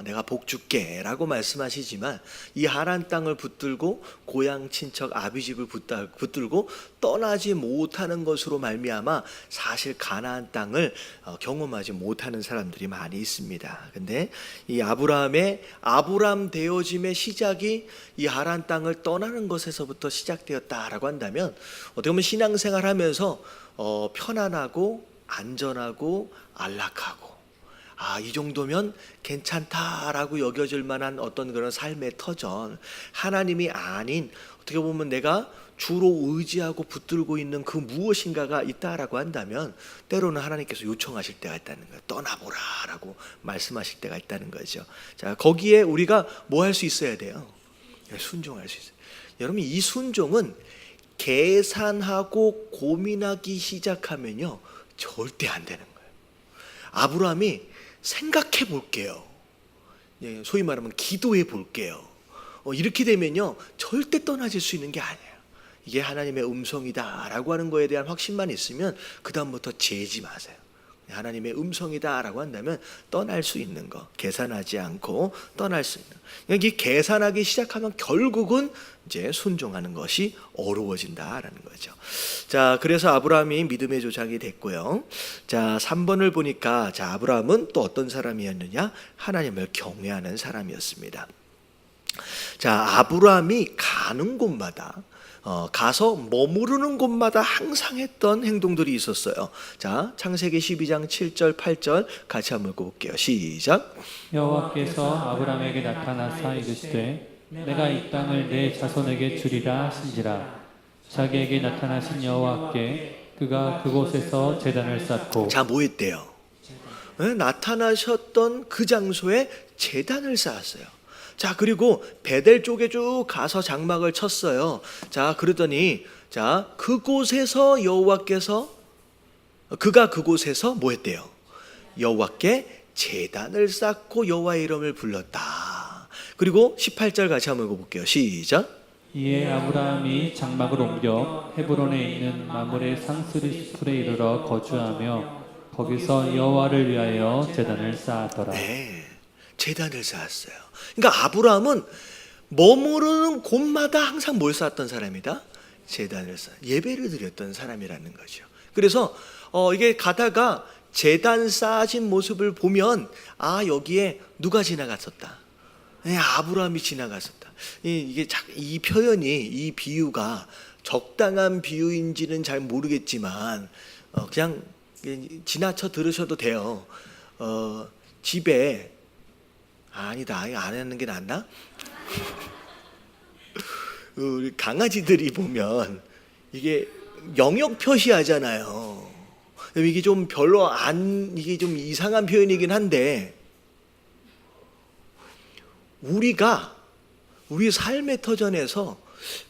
내가 복 줄게 라고 말씀하시지만 이 하란 땅을 붙들고 고향 친척 아비집을 붙들고 떠나지 못하는 것으로 말미암아 사실 가나안 땅을 경험하지 못하는 사람들이 많이 있습니다. 근데 이 아브라함의 아브라함 되어짐의 시작이 이 하란 땅을 떠나는 것에서부터 시작되었다라고 한다면 어떻게 보면 신앙생활 하면서 편안하고 안전하고 안락하고 이 정도면 괜찮다라고 여겨질 만한 어떤 그런 삶의 터전, 하나님이 아닌 어떻게 보면 내가 주로 의지하고 붙들고 있는 그 무엇인가가 있다라고 한다면 때로는 하나님께서 요청하실 때가 있다는 거예요. 떠나보라라고 말씀하실 때가 있다는 거죠. 자, 거기에 우리가 뭐 할 수 있어야 돼요? 순종할 수 있어요. 여러분, 이 순종은 계산하고 고민하기 시작하면요 절대 안 되는 거예요. 아브라함이 생각해 볼게요. 소위 말하면 기도해 볼게요. 이렇게 되면요 절대 떠나질 수 있는 게 아니에요. 이게 하나님의 음성이다라고 하는 거에 대한 확신만 있으면 그 다음부터 재지 마세요. 하나님의 음성이다라고 한다면 떠날 수 있는 거, 계산하지 않고 떠날 수 있는. 이 계산하기 시작하면 결국은 이제 순종하는 것이 어려워진다라는 거죠. 자, 그래서 아브라함이 믿음의 조상이 됐고요. 자, 3번을 보니까 자, 아브라함은 또 어떤 사람이었느냐? 하나님을 경외하는 사람이었습니다. 자, 아브라함이 가는 곳마다 가서 머무르는 곳마다 항상 했던 행동들이 있었어요. 자, 창세기 12장 7절 8절 같이 한번 읽어볼게요. 시작. 여호와께서 아브라함에게 나타나사 이르시되 내가 이 땅을 내 자손에게 주리라 하신지라. 자기에게 나타나신 여호와께 그가 그곳에서 제단을 쌓고. 자, 뭐 했대요? 나타나셨던 그 장소에 제단을 쌓았어요. 자, 그리고 베델 쪽에 쭉 가서 장막을 쳤어요. 자, 그러더니 자, 그곳에서 여호와께서 그가 그곳에서 뭐 했대요? 여호와께 제단을 쌓고 여호와의 이름을 불렀다. 그리고 18절 같이 한번 읽어볼게요. 시작. 이에 아브라함이 장막을 옮겨 헤브론에 있는 마므레 상수리 숲에 이르러 거주하며 거기서 여호와를 위하여 제단을 쌓았더라. 네, 제단을 쌓았어요. 그러니까 아브라함은 머무르는 곳마다 항상 뭘 쌓았던 사람이다? 제단을 쌓, 예배를 드렸던 사람이라는 거죠. 그래서 이게 가다가 제단 쌓아진 모습을 보면 여기에 누가 지나갔었다. 아브라함이 지나갔었다. 이 표현이, 이 비유가 적당한 비유인지는 잘 모르겠지만 그냥 지나쳐 들으셔도 돼요. 집에 아니다, 이거 안 하는 게 낫나? 우리 강아지들이 보면 이게 영역 표시하잖아요. 이게 좀 별로 이게 좀 이상한 표현이긴 한데, 우리가 우리 삶의 터전에서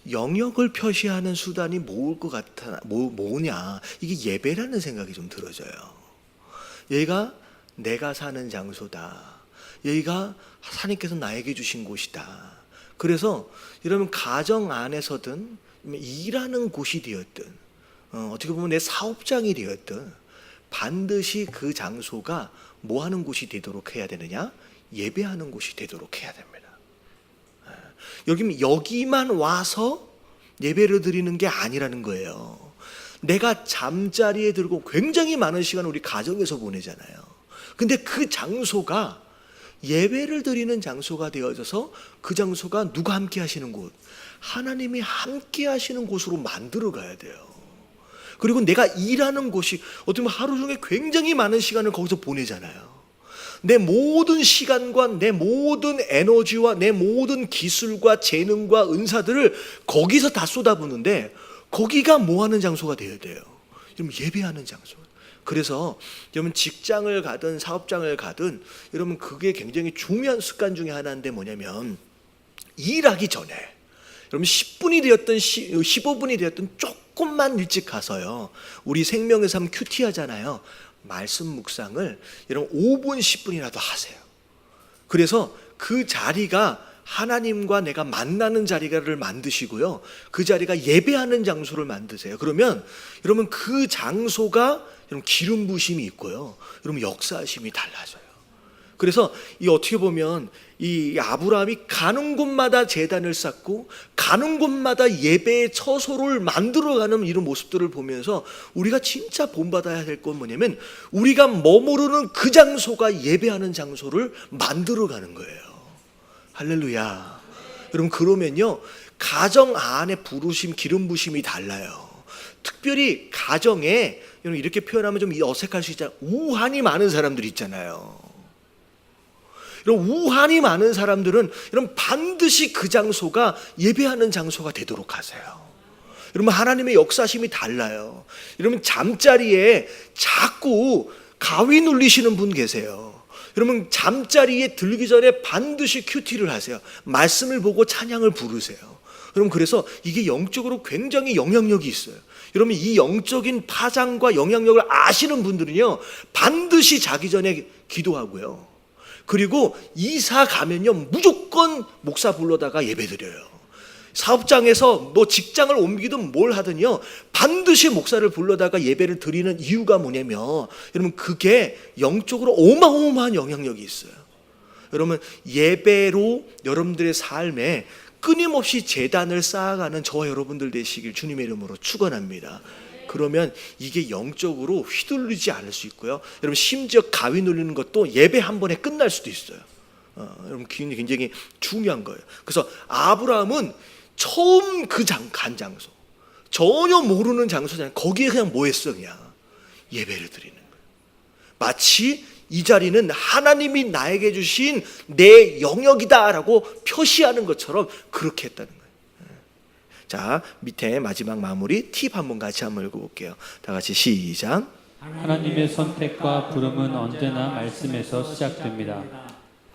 영역을 표시하는 수단이 뭐일 것 같아? 뭐냐? 이게 예배라는 생각이 좀 들어져요. 여기가 내가 사는 장소다. 여기가 하나님께서 나에게 주신 곳이다. 그래서 여러분, 가정 안에서든 일하는 곳이 되었든 어떻게 보면 내 사업장이 되었든 반드시 그 장소가 뭐 하는 곳이 되도록 해야 되느냐? 예배하는 곳이 되도록 해야 됩니다. 여기만 와서 예배를 드리는 게 아니라는 거예요. 내가 잠자리에 들고 굉장히 많은 시간을 우리 가정에서 보내잖아요. 근데 그 장소가 예배를 드리는 장소가 되어져서 그 장소가 누가 함께 하시는 곳? 하나님이 함께 하시는 곳으로 만들어 가야 돼요. 그리고 내가 일하는 곳이 어떻게 보면 하루 중에 굉장히 많은 시간을 거기서 보내잖아요. 내 모든 시간과 내 모든 에너지와 내 모든 기술과 재능과 은사들을 거기서 다 쏟아붓는데, 거기가 뭐 하는 장소가 되어야 돼요? 여러분, 예배하는 장소. 그래서 여러분, 직장을 가든 사업장을 가든 여러분, 그게 굉장히 중요한 습관 중에 하나인데 뭐냐면, 일하기 전에 여러분 10분이 되었든 15분이 되었든 조금만 일찍 가서요, 우리 생명의 삶 큐티 하잖아요. 말씀 묵상을 여러분 5분 10분이라도 하세요. 그래서 그 자리가 하나님과 내가 만나는 자리를 만드시고요, 그 자리가 예배하는 장소를 만드세요. 그러면 여러분, 그 장소가 여러분 기름 부심이 있고요, 여러분 역사하심이 달라져요. 그래서 이 어떻게 보면 이 아브라함이 가는 곳마다 제단을 쌓고 가는 곳마다 예배의 처소를 만들어가는 이런 모습들을 보면서 우리가 진짜 본받아야 될 건 뭐냐면, 우리가 머무르는 그 장소가 예배하는 장소를 만들어가는 거예요. 할렐루야. 여러분, 그러면요, 가정 안에 부르심, 기름 부심이 달라요. 특별히 가정에, 여러분 이렇게 표현하면 좀 어색할 수 있잖아요. 우환이 많은 사람들 있잖아요. 이런 우환이 많은 사람들은 여러분 반드시 그 장소가 예배하는 장소가 되도록 하세요. 여러분, 하나님의 역사심이 달라요. 여러분, 잠자리에 자꾸 가위 눌리시는 분 계세요. 여러분, 잠자리에 들기 전에 반드시 큐티를 하세요. 말씀을 보고 찬양을 부르세요. 여러분, 그래서 이게 영적으로 굉장히 영향력이 있어요. 여러분, 이 영적인 파장과 영향력을 아시는 분들은요, 반드시 자기 전에 기도하고요, 그리고 이사 가면요, 무조건 목사 불러다가 예배드려요. 사업장에서 뭐 직장을 옮기든 뭘 하든요, 반드시 목사를 불러다가 예배를 드리는 이유가 뭐냐면, 여러분 그게 영적으로 어마어마한 영향력이 있어요. 여러분, 예배로 여러분들의 삶에 끊임없이 제단을 쌓아가는 저와 여러분들 되시길 주님의 이름으로 축원합니다. 그러면 이게 영적으로 휘둘리지 않을 수 있고요, 여러분 심지어 가위 눌리는 것도 예배 한 번에 끝날 수도 있어요. 여러분, 굉장히 중요한 거예요. 그래서 아브라함은 처음 간 장소, 전혀 모르는 장소잖아요. 거기에 그냥 뭐 했어? 그냥 예배를 드리는 거예요. 마치 이 자리는 하나님이 나에게 주신 내 영역이다라고 표시하는 것처럼 그렇게 했다는 거예요. 자, 밑에 마지막 마무리 팁 한번 같이 한번 읽어볼게요. 다 같이 시작. 하나님의 선택과 부름은 언제나 말씀에서 시작됩니다.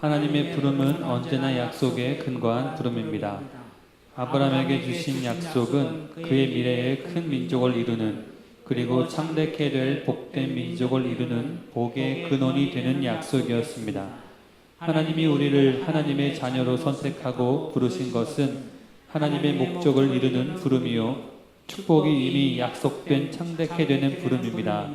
하나님의 부름은 언제나 약속에 근거한 부름입니다. 아브라함에게 주신 약속은 그의 미래에 큰 민족을 이루는, 그리고 창대케 될 복된 민족을 이루는 복의 근원이 되는 약속이었습니다. 하나님이 우리를 하나님의 자녀로 선택하고 부르신 것은 하나님의 목적을 이루는 부름이요, 축복이 이미 약속된 창대케 되는 부름입니다.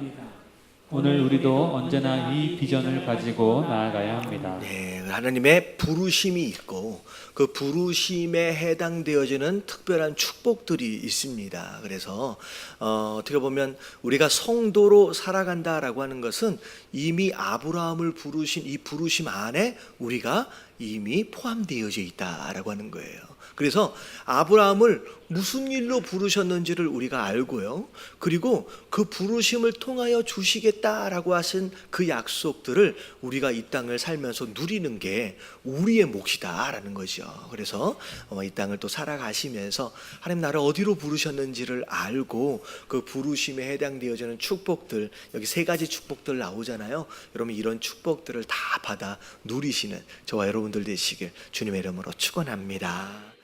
오늘 우리도 언제나 이 비전을 가지고 나아가야 합니다. 네, 하나님의 부르심이 있고 그 부르심에 해당되어지는 특별한 축복들이 있습니다. 그래서 어떻게 보면 우리가 성도로 살아간다라고 하는 것은 이미 아브라함을 부르신 이 부르심 안에 우리가 이미 포함되어져 있다라고 하는 거예요. 그래서 아브라함을 무슨 일로 부르셨는지를 우리가 알고요. 그리고 그 부르심을 통하여 주시겠다라고 하신 그 약속들을 우리가 이 땅을 살면서 누리는 게 우리의 몫이다라는 거죠. 그래서 이 땅을 또 살아가시면서 하나님 나를 어디로 부르셨는지를 알고 그 부르심에 해당되어지는 축복들, 여기 3가지 축복들 나오잖아요. 여러분 이런 축복들을 다 받아 누리시는 저와 여러분들 되시길 주님의 이름으로 축원합니다.